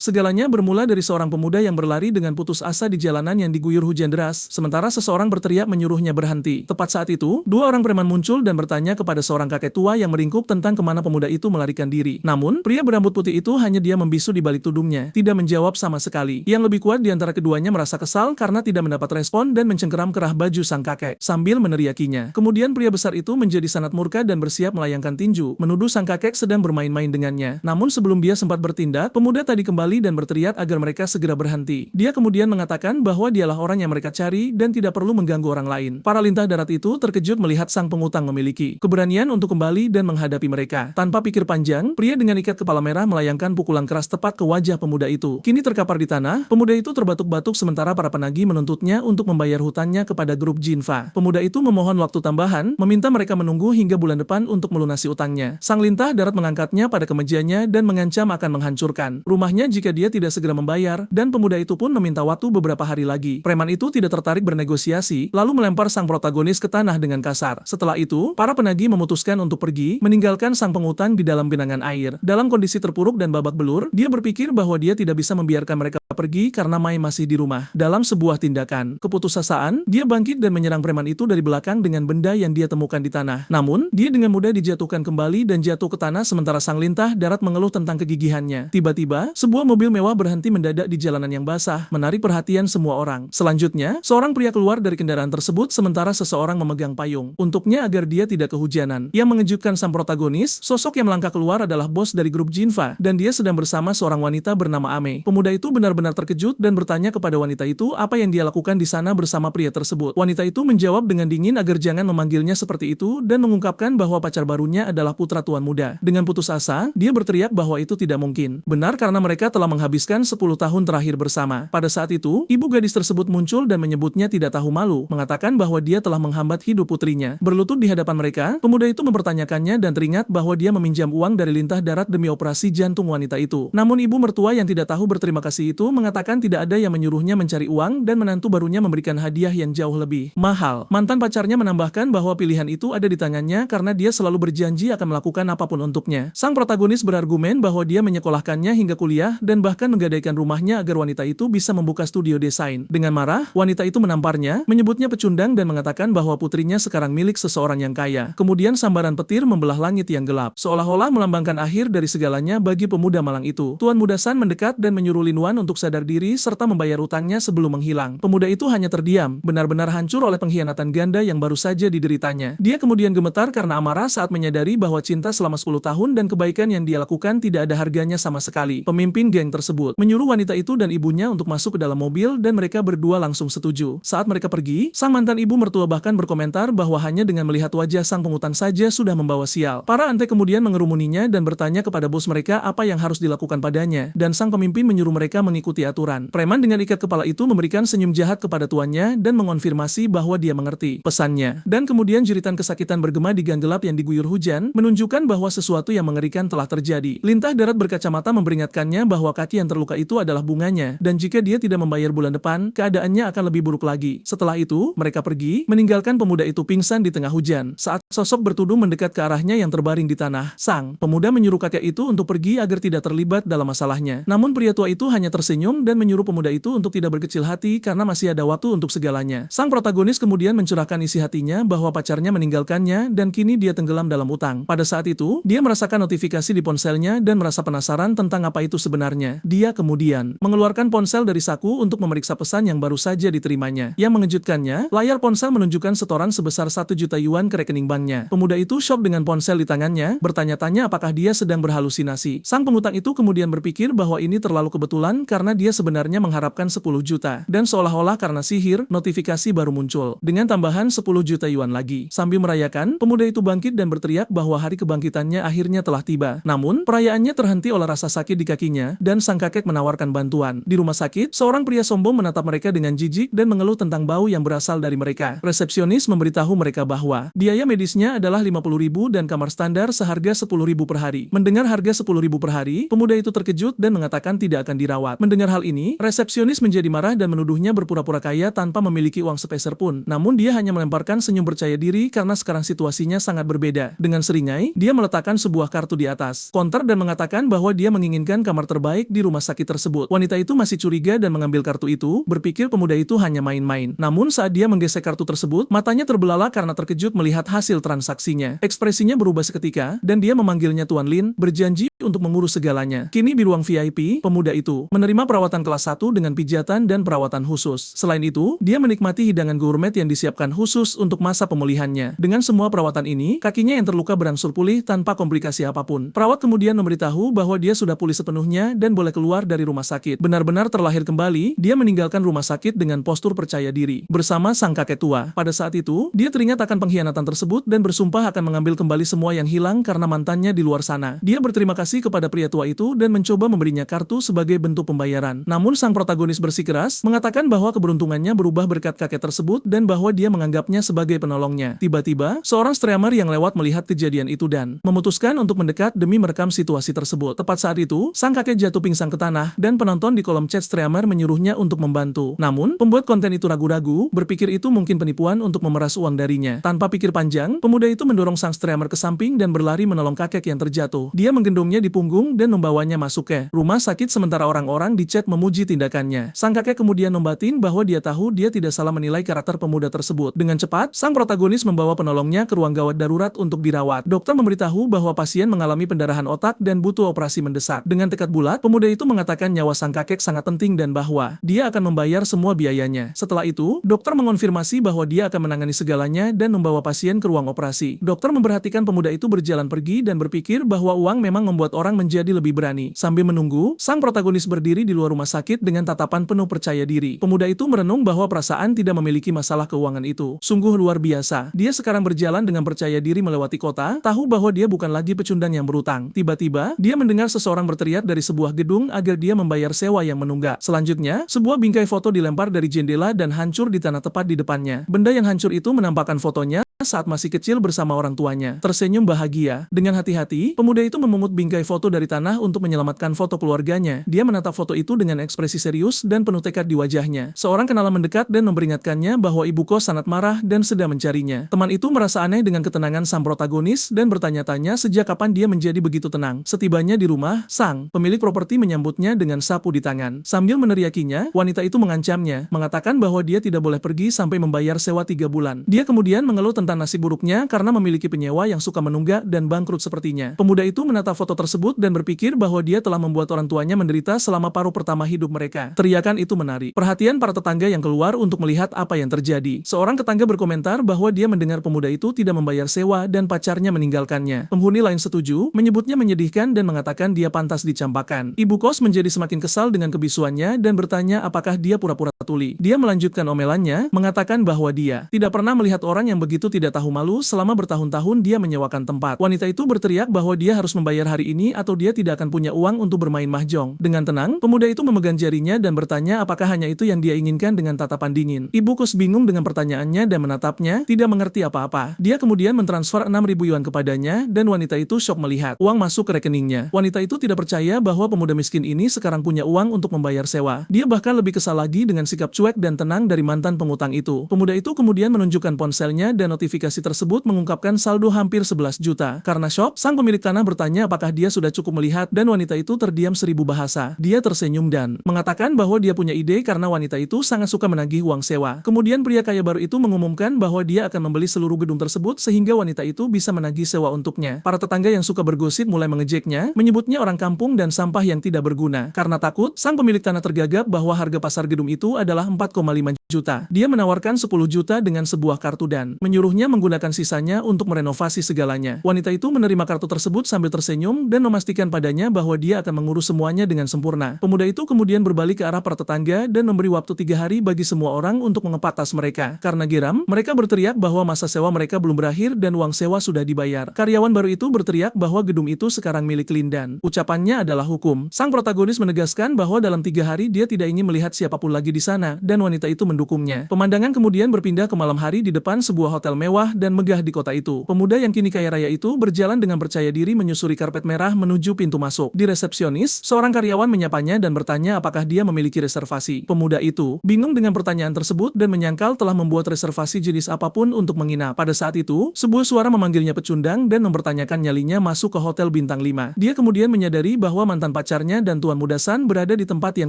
Segalanya bermula dari seorang pemuda yang berlari dengan putus asa di jalanan yang diguyur hujan deras, sementara seseorang berteriak menyuruhnya berhenti. Tepat saat itu, dua orang preman muncul dan bertanya kepada seorang kakek tua yang meringkuk tentang kemana pemuda itu melarikan diri. Namun, pria berambut putih itu hanya diam membisu di balik tudungnya, tidak menjawab sama sekali. Yang lebih kuat di antara keduanya merasa kesal karena tidak mendapat respon dan mencengkeram kerah baju sang kakek, sambil meneriakinya. Kemudian pria besar itu menjadi sangat murka dan bersiap melayangkan tinju, menuduh sang kakek sedang bermain-main dengannya. Namun sebelum dia sempat bertindak, pemuda tadi kembali dan berteriak agar mereka segera berhenti. Dia kemudian mengatakan bahwa dialah orang yang mereka cari dan tidak perlu mengganggu orang lain. Para lintah darat itu terkejut melihat sang pengutang memiliki keberanian untuk kembali dan menghadapi mereka. Tanpa pikir panjang, pria dengan ikat kepala merah melayangkan pukulan keras tepat ke wajah pemuda itu. Kini terkapar di tanah, pemuda itu terbatuk-batuk sementara para penagih menuntutnya untuk membayar hutangnya kepada grup Jinfa. Pemuda itu memohon waktu tambahan, meminta mereka menunggu hingga bulan depan untuk melunasi utangnya. Sang lintah darat mengangkatnya pada kemejanya dan mengancam akan menghancurkan rumahnya jika dia tidak segera membayar, dan pemuda itu pun meminta waktu beberapa hari lagi. Preman itu tidak tertarik bernegosiasi, lalu melempar sang protagonis ke tanah dengan kasar. Setelah itu, para penagih memutuskan untuk pergi, meninggalkan sang pengutang di dalam genangan air. Dalam kondisi terpuruk dan babak belur, dia berpikir bahwa dia tidak bisa membiarkan mereka pergi karena Mai masih di rumah. Dalam sebuah tindakan keputusasaan, dia bangkit dan menyerang preman itu dari belakang dengan benda yang dia temukan di tanah. Namun, dia dengan mudah dijatuhkan kembali dan jatuh ke tanah sementara sang lintah darat mengeluh tentang kegigihannya. Tiba-tiba, sebuah mobil mewah berhenti mendadak di jalanan yang basah, menarik perhatian semua orang. Selanjutnya, seorang pria keluar dari kendaraan tersebut sementara seseorang memegang payung untuknya agar dia tidak kehujanan. Yang mengejutkan sang protagonis, sosok yang melangkah keluar adalah bos dari grup Jinfa, dan dia sedang bersama seorang wanita bernama Ame. Pemuda itu benar-benar terkejut dan bertanya kepada wanita itu apa yang dia lakukan di sana bersama pria tersebut. Wanita itu menjawab dengan dingin agar jangan memanggilnya seperti itu dan mengungkapkan bahwa pacar barunya adalah putra tuan muda. Dengan putus asa, dia berteriak bahwa itu tidak mungkin. Benar karena mereka telah menghabiskan 10 tahun terakhir bersama. Pada saat itu, ibu gadis tersebut muncul dan menyebutnya tidak tahu malu, mengatakan bahwa dia telah menghambat hidup putrinya. Berlutut di hadapan mereka, pemuda itu mempertanyakannya dan teringat bahwa dia meminjam uang dari lintah darat demi operasi jantung wanita itu. Namun ibu mertua yang tidak tahu berterima kasih itu mengatakan tidak ada yang menyuruhnya mencari uang dan menantu barunya memberikan hadiah yang jauh lebih mahal. Mantan pacarnya menambahkan bahwa pilihan itu ada di tangannya karena dia selalu berjanji akan melakukan apapun untuknya. Sang protagonis berargumen bahwa dia menyekolahkannya hingga kuliah dan bahkan menggadaikan rumahnya agar wanita itu bisa membuka studio desain. Dengan marah, wanita itu menamparnya, menyebutnya pecundang dan mengatakan bahwa putrinya sekarang milik seseorang yang kaya. Kemudian sambaran petir membelah langit yang gelap, seolah-olah melambangkan akhir dari segalanya bagi pemuda malang itu. Tuan Muda San mendekat dan menyuruh Lin Wan untuk sadar diri serta membayar utangnya sebelum menghilang. Pemuda itu hanya terdiam, benar-benar hancur oleh pengkhianatan ganda yang baru saja dideritanya. Dia kemudian gemetar karena amarah saat menyadari bahwa cinta selama 10 tahun dan kebaikan yang dia lakukan tidak ada harganya sama sekali. Pemimpin geng tersebut menyuruh wanita itu dan ibunya untuk masuk ke dalam mobil dan mereka berdua langsung setuju. Saat mereka pergi, sang mantan ibu mertua bahkan berkomentar bahwa hanya dengan melihat wajah sang pengutang saja sudah membawa sial. Para ante kemudian mengerumuninya dan bertanya kepada bos mereka apa yang harus dilakukan padanya, dan sang pemimpin menyuruh mereka mengikuti aturan. Preman dengan ikat kepala itu memberikan senyum jahat kepada tuannya dan mengonfirmasi bahwa dia mengerti pesannya. Dan kemudian jeritan kesakitan bergema di gang gelap yang diguyur hujan, menunjukkan bahwa sesuatu yang mengerikan telah terjadi. Lintah darat berkacamata memperingatkannya bahwa kaki yang terluka itu adalah bunganya, dan jika dia tidak membayar bulan depan, keadaannya akan lebih buruk lagi. Setelah itu, mereka pergi, meninggalkan pemuda itu pingsan di tengah hujan. Saat sosok bertudung mendekat ke arahnya yang terbaring di tanah, sang pemuda menyuruh kakek itu untuk pergi agar tidak terlibat dalam masalahnya. Namun pria tua itu hanya tersenyum dan menyuruh pemuda itu untuk tidak berkecil hati karena masih ada waktu untuk segalanya. Sang protagonis kemudian mencurahkan isi hatinya bahwa pacarnya meninggalkannya dan kini dia tenggelam dalam utang. Pada saat itu, dia merasakan notifikasi di ponselnya dan merasa penasaran tentang apa itu sebenarnya. Dia kemudian mengeluarkan ponsel dari saku untuk memeriksa pesan yang baru saja diterimanya. Yang mengejutkannya, layar ponsel menunjukkan setoran sebesar 1 juta yuan ke rekening banknya. Pemuda itu syok dengan ponsel di tangannya, bertanya-tanya apakah dia sedang berhalusinasi. Sang pengutang itu kemudian berpikir bahwa ini terlalu kebetulan karena dia sebenarnya mengharapkan 10 juta. Dan seolah-olah karena sihir, notifikasi baru muncul dengan tambahan 10 juta yuan lagi. Sambil merayakan, pemuda itu bangkit dan berteriak bahwa hari kebangkitannya akhirnya telah tiba. Namun, perayaannya terhenti oleh rasa sakit di kakinya dan sang kakek menawarkan bantuan. Di rumah sakit, seorang pria sombong menatap mereka dengan jijik dan mengeluh tentang bau yang berasal dari mereka. Resepsionis memberitahu mereka bahwa biaya medisnya adalah 50.000 dan kamar standar seharga 10.000 per hari. Mendengar harga 10.000 per hari, pemuda itu terkejut dan mengatakan tidak akan dirawat. Mendengar hal ini, resepsionis menjadi marah dan menuduhnya berpura-pura kaya tanpa memiliki uang sepeser pun. Namun dia hanya melemparkan senyum percaya diri karena sekarang situasinya sangat berbeda. Dengan seringai, dia meletakkan sebuah kartu di atas konter dan mengatakan bahwa dia menginginkan kamar terbaik baik di rumah sakit tersebut. Wanita itu masih curiga dan mengambil kartu itu, berpikir pemuda itu hanya main-main. Namun saat dia menggesek kartu tersebut, matanya terbelalak karena terkejut melihat hasil transaksinya. Ekspresinya berubah seketika, dan dia memanggilnya Tuan Lin, berjanji untuk mengurus segalanya. Kini di ruang VIP, pemuda itu menerima perawatan kelas 1 dengan pijatan dan perawatan khusus. Selain itu, dia menikmati hidangan gourmet yang disiapkan khusus untuk masa pemulihannya. Dengan semua perawatan ini, kakinya yang terluka berangsur pulih tanpa komplikasi apapun. Perawat kemudian memberitahu bahwa dia sudah pulih sepenuhnya dan boleh keluar dari rumah sakit. Benar-benar terlahir kembali, dia meninggalkan rumah sakit dengan postur percaya diri. Bersama sang kakek tua. Pada saat itu, dia teringat akan pengkhianatan tersebut dan bersumpah akan mengambil kembali semua yang hilang karena mantannya di luar sana. Dia berterima kasih kepada pria tua itu dan mencoba memberinya kartu sebagai bentuk pembayaran. Namun sang protagonis bersikeras, mengatakan bahwa keberuntungannya berubah berkat kakek tersebut dan bahwa dia menganggapnya sebagai penolongnya. Tiba-tiba, seorang streamer yang lewat melihat kejadian itu dan memutuskan untuk mendekat demi merekam situasi tersebut. Tepat saat itu, sang kakek jatuh pingsan ke tanah dan penonton di kolom chat streamer menyuruhnya untuk membantu. Namun, pembuat konten itu ragu-ragu, berpikir itu mungkin penipuan untuk memeras uang darinya. Tanpa pikir panjang, pemuda itu mendorong sang streamer ke samping dan berlari menolong kakek yang terjatuh. Dia menggendongnya di punggung dan membawanya masuk ke rumah sakit sementara orang-orang di chat memuji tindakannya. Sang kakek kemudian membatin bahwa dia tahu dia tidak salah menilai karakter pemuda tersebut. Dengan cepat, sang protagonis membawa penolongnya ke ruang gawat darurat untuk dirawat. Dokter memberitahu bahwa pasien mengalami pendarahan otak dan butuh operasi mendesak. Dengan tekad bulat, pemuda itu mengatakan nyawa sang kakek sangat penting dan bahwa dia akan membayar semua biayanya. Setelah itu, dokter mengonfirmasi bahwa dia akan menangani segalanya dan membawa pasien ke ruang operasi. Dokter memperhatikan pemuda itu berjalan pergi dan berpikir bahwa uang memang membuat orang menjadi lebih berani. Sambil menunggu, sang protagonis berdiri di luar rumah sakit dengan tatapan penuh percaya diri. Pemuda itu merenung bahwa perasaan tidak memiliki masalah keuangan itu. Sungguh luar biasa. Dia sekarang berjalan dengan percaya diri melewati kota, tahu bahwa dia bukan lagi pecundang yang berutang. Tiba-tiba, dia mendengar seseorang berteriak dari sebuah gedung agar dia membayar sewa yang menunggak. Selanjutnya, sebuah bingkai foto dilempar dari jendela dan hancur di tanah tepat di depannya. Benda yang hancur itu menampakkan fotonya saat masih kecil bersama orang tuanya. Tersenyum bahagia. Dengan hati-hati, pemuda itu memungut bingkai foto dari tanah untuk menyelamatkan foto keluarganya. Dia menatap foto itu dengan ekspresi serius dan penuh tekad di wajahnya. Seorang kenalan mendekat dan memperingatkannya bahwa ibu kos sangat marah dan sedang mencarinya. Teman itu merasa aneh dengan ketenangan sang protagonis dan bertanya-tanya sejak kapan dia menjadi begitu tenang. Setibanya di rumah, sang pemilik properti menyambutnya dengan sapu di tangan. Sambil meneriakinya, wanita itu mengancamnya, mengatakan bahwa dia tidak boleh pergi sampai membayar sewa 3 bulan. Dia kemudian mengeluh tentang nasib buruknya karena memiliki penyewa yang suka menunggak dan bangkrut sepertinya. Pemuda itu menatap foto tersebut dan berpikir bahwa dia telah membuat orang tuanya menderita selama paruh pertama hidup mereka. Teriakan itu menarik perhatian para tetangga yang keluar untuk melihat apa yang terjadi. Seorang tetangga berkomentar bahwa dia mendengar pemuda itu tidak membayar sewa dan pacarnya meninggalkannya. Penghuni lain setuju, menyebutnya menyedihkan dan mengatakan dia pantas dicampakan. Ibu kos menjadi semakin kesal dengan kebisuannya dan bertanya apakah dia pura-pura tuli. Dia melanjutkan omelannya, mengatakan bahwa dia tidak pernah melihat orang yang begitu tidak tahu malu selama bertahun-tahun dia menyewakan tempat. Wanita itu berteriak bahwa dia harus membayar hari ini atau dia tidak akan punya uang untuk bermain mahjong. Dengan tenang, pemuda itu memegang jarinya dan bertanya apakah hanya itu yang dia inginkan dengan tatapan dingin. Ibu kos bingung dengan pertanyaannya dan menatapnya, tidak mengerti apa-apa. Dia kemudian mentransfer 6.000 yuan kepadanya dan wanita itu syok melihat uang masuk ke rekeningnya. Wanita itu tidak percaya bahwa pemuda miskin ini sekarang punya uang untuk membayar sewa. Dia bahkan lebih kesal lagi dengan sikap cuek dan tenang dari mantan pengutang itu. Pemuda itu kemudian menunjukkan ponselnya dan notifikasi tersebut mengungkapkan saldo hampir 11 juta. Karena syok, sang pemilik tanah bertanya apakah dia sudah cukup melihat dan wanita itu terdiam 1000 bahasa. Dia tersenyum dan mengatakan bahwa dia punya ide karena wanita itu sangat suka menagih uang sewa. Kemudian pria kaya baru itu mengumumkan bahwa dia akan membeli seluruh gedung tersebut sehingga wanita itu bisa menagih sewa untuknya. Para tetangga yang suka bergosip mulai mengejeknya, menyebutnya orang kampung dan sampah yang tidak berguna. Karena takut, sang pemilik tanah tergagap bahwa harga pasar gedung itu adalah 4,5 juta. Dia menawarkan 10 juta dengan sebuah kartu dan menyuruhnya menggunakan sisanya untuk merenovasi segalanya. Wanita itu menerima kartu tersebut sambil tersenyum dan memastikan padanya bahwa dia akan mengurus semuanya dengan sempurna. Pemuda itu kemudian berbalik ke arah para tetangga dan memberi waktu 3 hari bagi semua orang untuk mengepat tas mereka. Karena geram, mereka berteriak bahwa masa sewa mereka belum berakhir dan uang sewa sudah dibayar. Karyawan baru itu berteriak bahwa gedung itu sekarang milik Lin dan ucapannya adalah hukum. Sang protagonis menegaskan bahwa dalam 3 hari dia tidak ingin melihat siapapun lagi di sana dan wanita itu mendukungnya. Pemandangan kemudian berpindah ke malam hari di depan sebuah hotel mewah dan megah di kota itu. Pemuda yang kini kaya raya itu berjalan dengan percaya diri menyusuri karpet merah menuju pintu masuk. Di resepsionis, seorang karyawan menyapanya dan bertanya apakah dia memiliki reservasi. Pemuda itu bingung dengan pertanyaan tersebut dan menyangkal telah membuat reservasi jenis apapun untuk menginap. Pada saat itu, sebuah suara memanggilnya pecundang dan mempertanyakan nyalinya masuk ke hotel bintang 5. Dia kemudian menyadari bahwa mantan pacarnya dan Tuan Muda San berada di tempat yang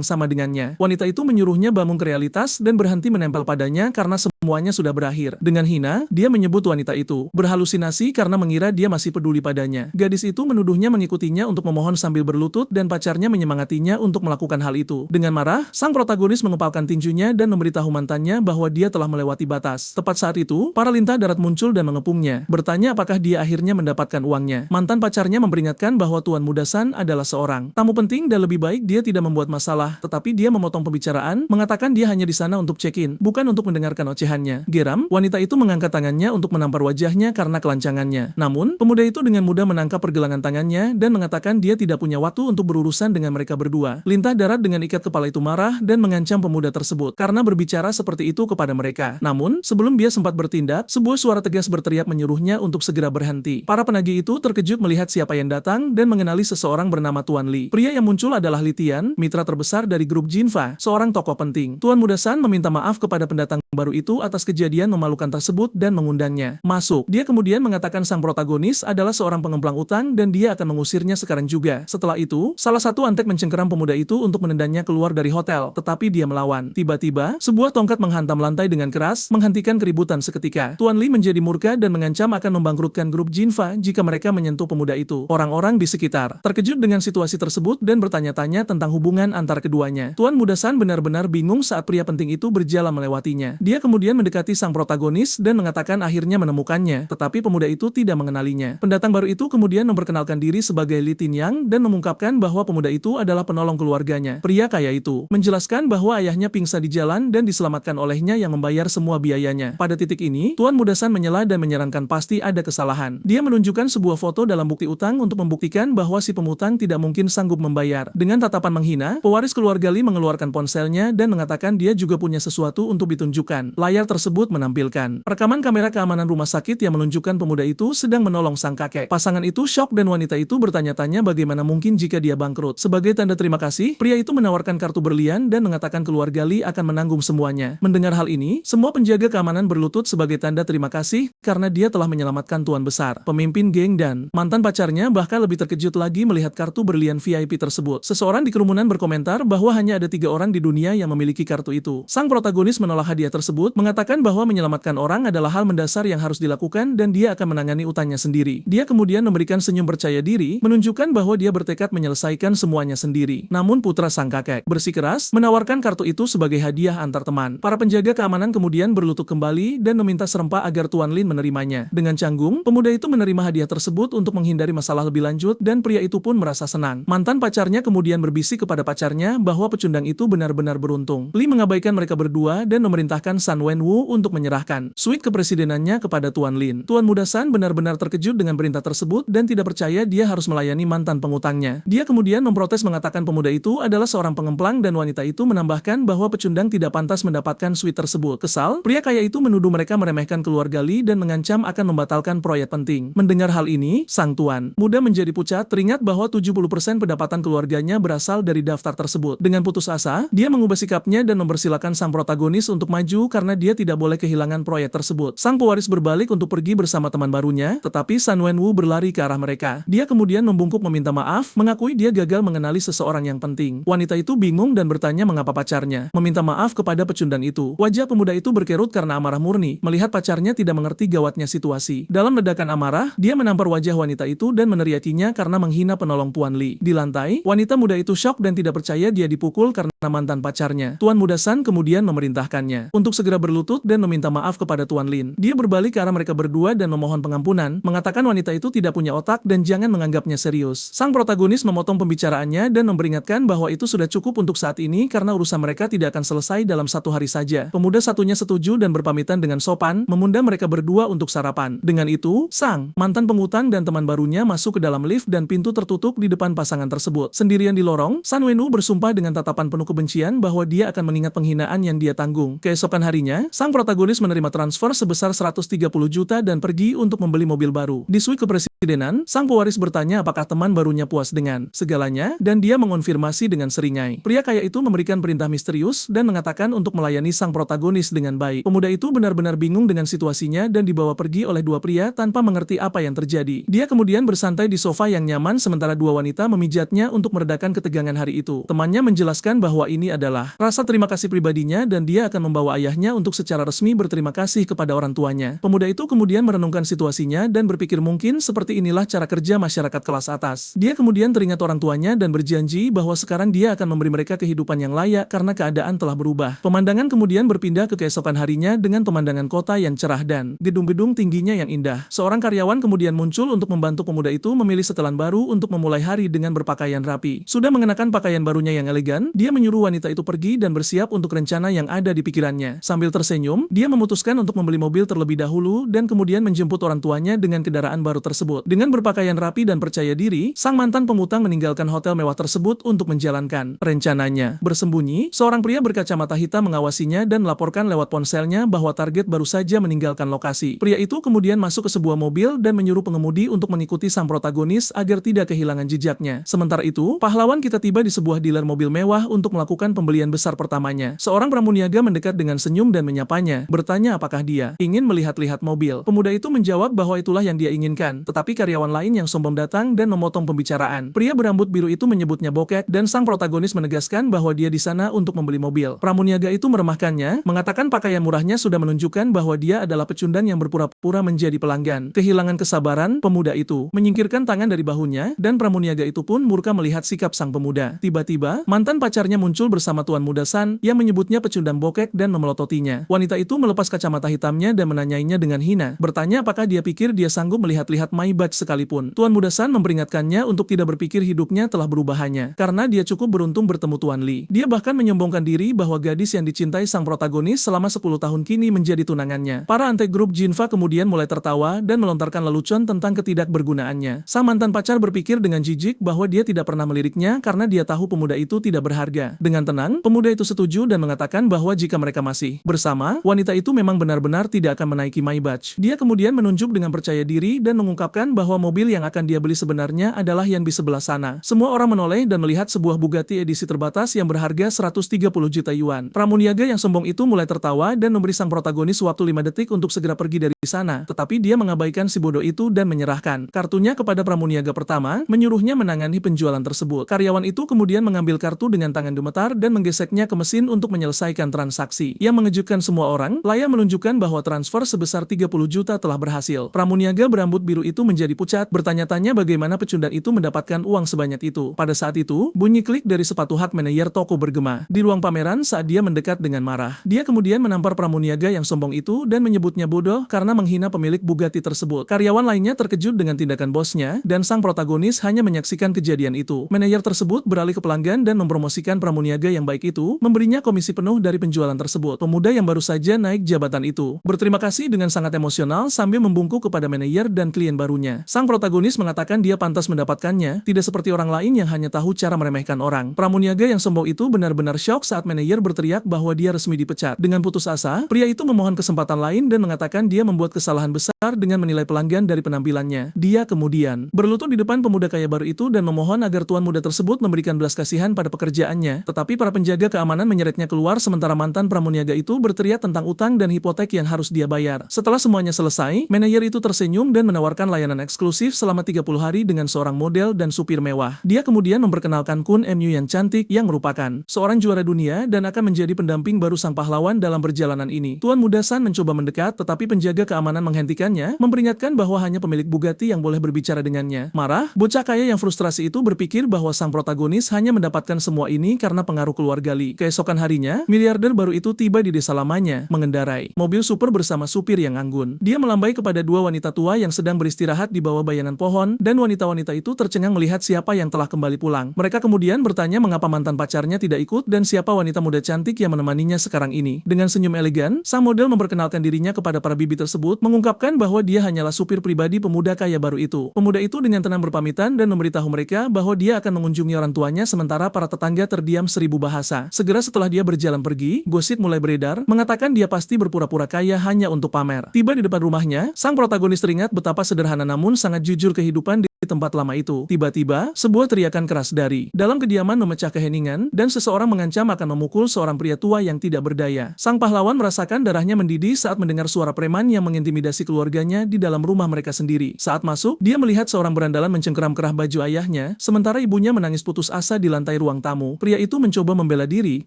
sama dengannya. Wanita itu menyuruhnya bangun ke realitas dan berhenti menempel padanya karena semuanya sudah berakhir. Dengan hina, dia menyebut wanita itu berhalusinasi karena mengira dia masih peduli padanya. Gadis itu menuduhnya mengikutinya untuk memohon sambil berlutut dan pacarnya menyemangatinya untuk melakukan hal itu. Dengan marah, sang protagonis mengepalkan tinjunya dan memberitahu mantannya bahwa dia telah melewati batas. Tepat saat itu, para lintah darat muncul dan mengepungnya, bertanya apakah dia akhirnya mendapatkan uangnya. Mantan pacarnya memperingatkan bahwa Tuan Muda San adalah seorang tamu penting dan lebih baik dia tidak membuat masalah, tetapi dia memotong pembicaraan, mengatakan dia hanya di sana untuk check-in, bukan untuk mendengarkan ocehannya. Geram, wanita itu mengangkat tangannya untuk menampar wajahnya karena kelancangannya. Namun, pemuda itu dengan mudah menangkap pergelangan tangannya dan mengatakan dia tidak punya waktu untuk berurusan dengan mereka berdua. Lintah darat dengan ikat kepala itu marah dan mengancam pemuda tersebut karena berbicara seperti itu kepada mereka. Namun, sebelum dia sempat bertindak, sebuah suara tegas berteriak menyuruhnya untuk segera berhenti. Para penagih itu terkejut melihat siapa yang datang dan mengenali seseorang bernama Tuan Li. Pria yang muncul adalah Li Tian, mitra terbesar dari grup Jinfa, seorang tokoh penting. Tuan Muda San meminta maaf kepada pendatang baru itu atas kejadian memalukan tersebut dan mengundangnya masuk. Dia kemudian mengatakan sang protagonis adalah seorang pengemplang utang dan dia akan mengusirnya sekarang juga. Setelah itu, salah satu antek mencengkeram pemuda itu untuk menendangnya keluar dari hotel, tetapi dia melawan. Tiba-tiba, sebuah tongkat menghantam lantai dengan keras, menghentikan keributan seketika. Tuan Li menjadi murka dan mengancam akan membangkrutkan grup Jinfa jika mereka menyentuh pemuda itu. Orang-orang di sekitar terkejut dengan situasi tersebut dan bertanya-tanya tentang hubungan antar keduanya. Tuan Muda San benar-benar bingung saat pria penting itu berjalan melewatinya. Dia kemudian mendekati sang protagonis dan mengatakan akhirnya menemukannya, tetapi pemuda itu tidak mengenalinya. Pendatang baru itu kemudian memperkenalkan diri sebagai Li Tinyang dan mengungkapkan bahwa pemuda itu adalah penolong keluarganya. Pria kaya itu menjelaskan bahwa ayahnya pingsan di jalan dan diselamatkan olehnya yang membayar semua biayanya. Pada titik ini, Tuan Muda San menyela dan menyarankan pasti ada kesalahan. Dia menunjukkan sebuah foto dalam bukti utang untuk membuktikan bahwa si pemutang tidak mungkin sanggup membayar. Dengan tatapan menghina, pewaris keluarga Li mengeluarkan ponselnya dan mengatakan dia juga punya sesuatu untuk ditunjukkan. Layar tersebut menampilkan rekaman kamera keamanan rumah sakit yang menunjukkan pemuda itu sedang menolong sang kakek. Pasangan itu syok dan wanita itu bertanya-tanya bagaimana mungkin jika dia bangkrut. Sebagai tanda terima kasih, pria itu menawarkan kartu berlian dan mengatakan keluarga Li akan menanggung semuanya. Mendengar hal ini, semua penjaga keamanan berlutut sebagai tanda terima kasih karena dia telah menyelamatkan tuan besar, pemimpin geng dan mantan pacarnya bahkan lebih terkejut lagi melihat kartu berlian VIP tersebut. Seseorang di kerumunan berkomentar bahwa hanya ada 3 orang di dunia yang memiliki kartu itu. Sang protagonis menolak hadiah tersebut, mengatakan bahwa menyelamatkan orang adalah hal mendasar yang harus dilakukan dan dia akan menangani utangnya sendiri. Dia kemudian memberikan senyum percaya diri, menunjukkan bahwa dia bertekad menyelesaikan semuanya sendiri. Namun putra sang kakek bersikeras menawarkan kartu itu sebagai hadiah antar teman. Para penjaga keamanan kemudian berlutut kembali dan meminta serempak agar Tuan Lin menerimanya. Dengan canggung, pemuda itu menerima hadiah tersebut untuk menghindari masalah lebih lanjut dan pria itu pun merasa senang. Mantan pacarnya kemudian berbisik kepada pacarnya bahwa pecundang itu benar-benar beruntung. Li mengabaikan mereka berdua dan memerintahkan San Wenwu untuk menyerahkan suite kepresidenannya kepada Tuan Lin. Tuan Muda San benar-benar terkejut dengan perintah tersebut dan tidak percaya dia harus melayani mantan pengutangnya. Dia kemudian memprotes mengatakan pemuda itu adalah seorang pengemplang dan wanita itu menambahkan bahwa pecundang tidak pantas mendapatkan suite tersebut. Kesal, pria kaya itu menuduh mereka meremehkan keluarga Li dan mengancam akan membatalkan proyek penting. Mendengar hal ini, sang Tuan Muda menjadi pucat, teringat bahwa 70% pendapatan keluarganya berasal dari daftar tersebut. Dengan putus asa, dia mengubah sikapnya dan mempersilahkan sang protagonis untuk maju karena dia tidak boleh kehilangan proyek tersebut. Sang pewaris berbalik untuk pergi bersama teman barunya, tetapi San Wenwu berlari ke arah mereka. Dia kemudian membungkuk meminta maaf, mengakui dia gagal mengenali seseorang yang penting. Wanita itu bingung dan bertanya mengapa pacarnya meminta maaf kepada pecundang itu. Wajah pemuda itu berkerut karena amarah murni, melihat pacarnya tidak mengerti gawatnya situasi. Dalam ledakan amarah, dia menampar wajah wanita itu dan meneriakinya karena menghina penolong Tuan Li. Di lantai, wanita muda itu syok dan tidak percaya dia dipukul karena mantan pacarnya. Tuan Muda San kemudian memerintahkannya untuk segera berlari berlutut dan meminta maaf kepada Tuan Lin. Dia berbalik ke arah mereka berdua dan memohon pengampunan, mengatakan wanita itu tidak punya otak dan jangan menganggapnya serius. Sang protagonis memotong pembicaraannya dan memperingatkan bahwa itu sudah cukup untuk saat ini karena urusan mereka tidak akan selesai dalam 1 hari saja. Pemuda satunya setuju dan berpamitan dengan sopan, mengundang mereka berdua untuk sarapan. Dengan itu, sang mantan pengutang dan teman barunya masuk ke dalam lift dan pintu tertutup di depan pasangan tersebut. Sendirian di lorong, San Wenwu bersumpah dengan tatapan penuh kebencian bahwa dia akan mengingat penghinaan yang dia tanggung. Keesokan harinya, sang protagonis menerima transfer sebesar 130 juta dan pergi untuk membeli mobil baru. Di suite kepresidenan, sang pewaris bertanya apakah teman barunya puas dengan segalanya, dan dia mengonfirmasi dengan seringai. Pria kaya itu memberikan perintah misterius dan mengatakan untuk melayani sang protagonis dengan baik. Pemuda itu benar-benar bingung dengan situasinya dan dibawa pergi oleh dua pria tanpa mengerti apa yang terjadi. Dia kemudian bersantai di sofa yang nyaman sementara dua wanita memijatnya untuk meredakan ketegangan hari itu. Temannya menjelaskan bahwa ini adalah rasa terima kasih pribadinya dan dia akan membawa ayahnya untuk secara resmi berterima kasih kepada orang tuanya. Pemuda itu kemudian merenungkan situasinya dan berpikir mungkin seperti inilah cara kerja masyarakat kelas atas. Dia kemudian teringat orang tuanya dan berjanji bahwa sekarang dia akan memberi mereka kehidupan yang layak karena keadaan telah berubah. Pemandangan kemudian berpindah ke keesokan harinya dengan pemandangan kota yang cerah dan gedung-gedung tingginya yang indah. Seorang karyawan kemudian muncul untuk membantu pemuda itu memilih setelan baru untuk memulai hari dengan berpakaian rapi. Sudah mengenakan pakaian barunya yang elegan, dia menyuruh wanita itu pergi dan bersiap untuk rencana yang ada di pikirannya. Sambil tersenyum, dia memutuskan untuk membeli mobil terlebih dahulu dan kemudian menjemput orang tuanya dengan kendaraan baru tersebut. Dengan berpakaian rapi dan percaya diri, sang mantan pengutang meninggalkan hotel mewah tersebut untuk menjalankan rencananya. Bersembunyi, seorang pria berkacamata hitam mengawasinya dan melaporkan lewat ponselnya bahwa target baru saja meninggalkan lokasi. Pria itu kemudian masuk ke sebuah mobil dan menyuruh pengemudi untuk mengikuti sang protagonis agar tidak kehilangan jejaknya. Sementara itu, pahlawan kita tiba di sebuah dealer mobil mewah untuk melakukan pembelian besar pertamanya. Seorang pramuniaga mendekat dengan senyum dan menyapanya, bertanya apakah dia ingin melihat-lihat mobil. Pemuda itu menjawab bahwa itulah yang dia inginkan, tetapi karyawan lain yang sombong datang dan memotong pembicaraan. Pria berambut biru itu menyebutnya bokek dan sang protagonis menegaskan bahwa dia di sana untuk membeli mobil. Pramuniaga itu meremahkannya, mengatakan pakaian murahnya sudah menunjukkan bahwa dia adalah pecundang yang berpura-pura menjadi pelanggan. Kehilangan kesabaran, pemuda itu menyingkirkan tangan dari bahunya dan pramuniaga itu pun murka melihat sikap sang pemuda. Tiba-tiba, mantan pacarnya muncul bersama Tuan Muda San yang menyebutnya pecundang bokek dan memelototinya. Wanita itu melepas kacamata hitamnya dan menanyainya dengan hina, bertanya apakah dia pikir dia sanggup melihat-lihat Maibach sekalipun. Tuan Muda San memperingatkannya untuk tidak berpikir hidupnya telah berubah hanya karena dia cukup beruntung bertemu Tuan Li. Dia bahkan menyombongkan diri bahwa gadis yang dicintai sang protagonis selama 10 tahun kini menjadi tunangannya. Para antek grup Jinfa kemudian mulai tertawa dan melontarkan lelucon tentang ketidakbergunaannya. Sang mantan pacar berpikir dengan jijik bahwa dia tidak pernah meliriknya karena dia tahu pemuda itu tidak berharga. Dengan tenang, pemuda itu setuju dan mengatakan bahwa jika mereka masih bersama, wanita itu memang benar-benar tidak akan menaiki Maibach. Dia kemudian menunjuk dengan percaya diri dan mengungkapkan bahwa mobil yang akan dia beli sebenarnya adalah yang di sebelah sana. Semua orang menoleh dan melihat sebuah Bugatti edisi terbatas yang berharga 130 juta yuan. Pramuniaga yang sombong itu mulai tertawa dan memberi sang protagonis waktu 5 detik untuk segera pergi dari sana, tetapi dia mengabaikan si bodoh itu dan menyerahkan kartunya kepada pramuniaga pertama, menyuruhnya menangani penjualan tersebut. Karyawan itu kemudian mengambil kartu dengan tangan gemetar dan menggeseknya ke mesin untuk menyelesaikan transaksi. Yang mengejutkan semua orang, layar menunjukkan bahwa transfer sebesar 30 juta telah berhasil. Pramuniaga berambut biru itu menjadi pucat, bertanya-tanya bagaimana pecundang itu mendapatkan uang sebanyak itu. Pada saat itu, bunyi klik dari sepatu hak manajer toko bergema. Di ruang pameran saat dia mendekat dengan marah. Dia kemudian menampar pramuniaga yang sombong itu dan menyebutnya bodoh karena menghina pemilik Bugatti tersebut. Karyawan lainnya terkejut dengan tindakan bosnya dan sang protagonis hanya menyaksikan kejadian itu. Manajer tersebut beralih ke pelanggan dan mempromosikan pramuniaga yang baik itu, memberinya komisi penuh dari penjualan tersebut. Pemuda yang baru saja naik jabatan itu berterima kasih dengan sangat emosional sambil membungkuk kepada manajer dan klien barunya. Sang protagonis mengatakan dia pantas mendapatkannya, tidak seperti orang lain yang hanya tahu cara meremehkan orang. Pramuniaga yang sombong itu benar-benar syok saat manajer berteriak bahwa dia resmi dipecat. Dengan putus asa, pria itu memohon kesempatan lain dan mengatakan dia membuat kesalahan besar dengan menilai pelanggan dari penampilannya. Dia kemudian berlutut di depan pemuda kaya baru itu dan memohon agar tuan muda tersebut memberikan belas kasihan pada pekerjaannya. Tetapi para penjaga keamanan menyeretnya keluar sementara mantan pramuniaga itu berteriak tentang utang dan hipotek yang harus dia bayar. Setelah semuanya selesai, manajer itu tersenyum dan menawarkan layanan perjalanan eksklusif selama 30 hari dengan seorang model dan supir mewah. Dia kemudian memperkenalkan Kun Mu yang cantik yang merupakan seorang juara dunia dan akan menjadi pendamping baru sang pahlawan dalam perjalanan ini. Tuan Muda San mencoba mendekat tetapi penjaga keamanan menghentikannya, memperingatkan bahwa hanya pemilik Bugatti yang boleh berbicara dengannya. Marah, bocah kaya yang frustrasi itu berpikir bahwa sang protagonis hanya mendapatkan semua ini karena pengaruh keluarga Lee. Keesokan harinya, miliarder baru itu tiba di desa lamanya, mengendarai mobil super bersama supir yang anggun. Dia melambai kepada dua wanita tua yang sedang beristirahat di bawah bayangan pohon, dan wanita-wanita itu tercengang melihat siapa yang telah kembali pulang. Mereka kemudian bertanya mengapa mantan pacarnya tidak ikut dan siapa wanita muda cantik yang menemaninya sekarang ini. Dengan senyum elegan, sang model memperkenalkan dirinya kepada para bibi tersebut, mengungkapkan bahwa dia hanyalah supir pribadi pemuda kaya baru itu. Pemuda itu dengan tenang berpamitan dan memberitahu mereka bahwa dia akan mengunjungi orang tuanya sementara para tetangga terdiam 1000 bahasa. Segera setelah dia berjalan pergi, gosip mulai beredar, mengatakan dia pasti berpura-pura kaya hanya untuk pamer. Tiba di depan rumahnya, sang protagonis teringat betapa sederhana namun sangat jujur kehidupan di tempat lama itu. Tiba-tiba, sebuah teriakan keras dari dalam kediaman memecah keheningan, dan seseorang mengancam akan memukul seorang pria tua yang tidak berdaya. Sang pahlawan merasakan darahnya mendidih saat mendengar suara preman yang mengintimidasi keluarganya di dalam rumah mereka sendiri. Saat masuk, dia melihat seorang berandalan mencengkeram kerah baju ayahnya, sementara ibunya menangis putus asa di lantai ruang tamu. Pria itu mencoba membela diri,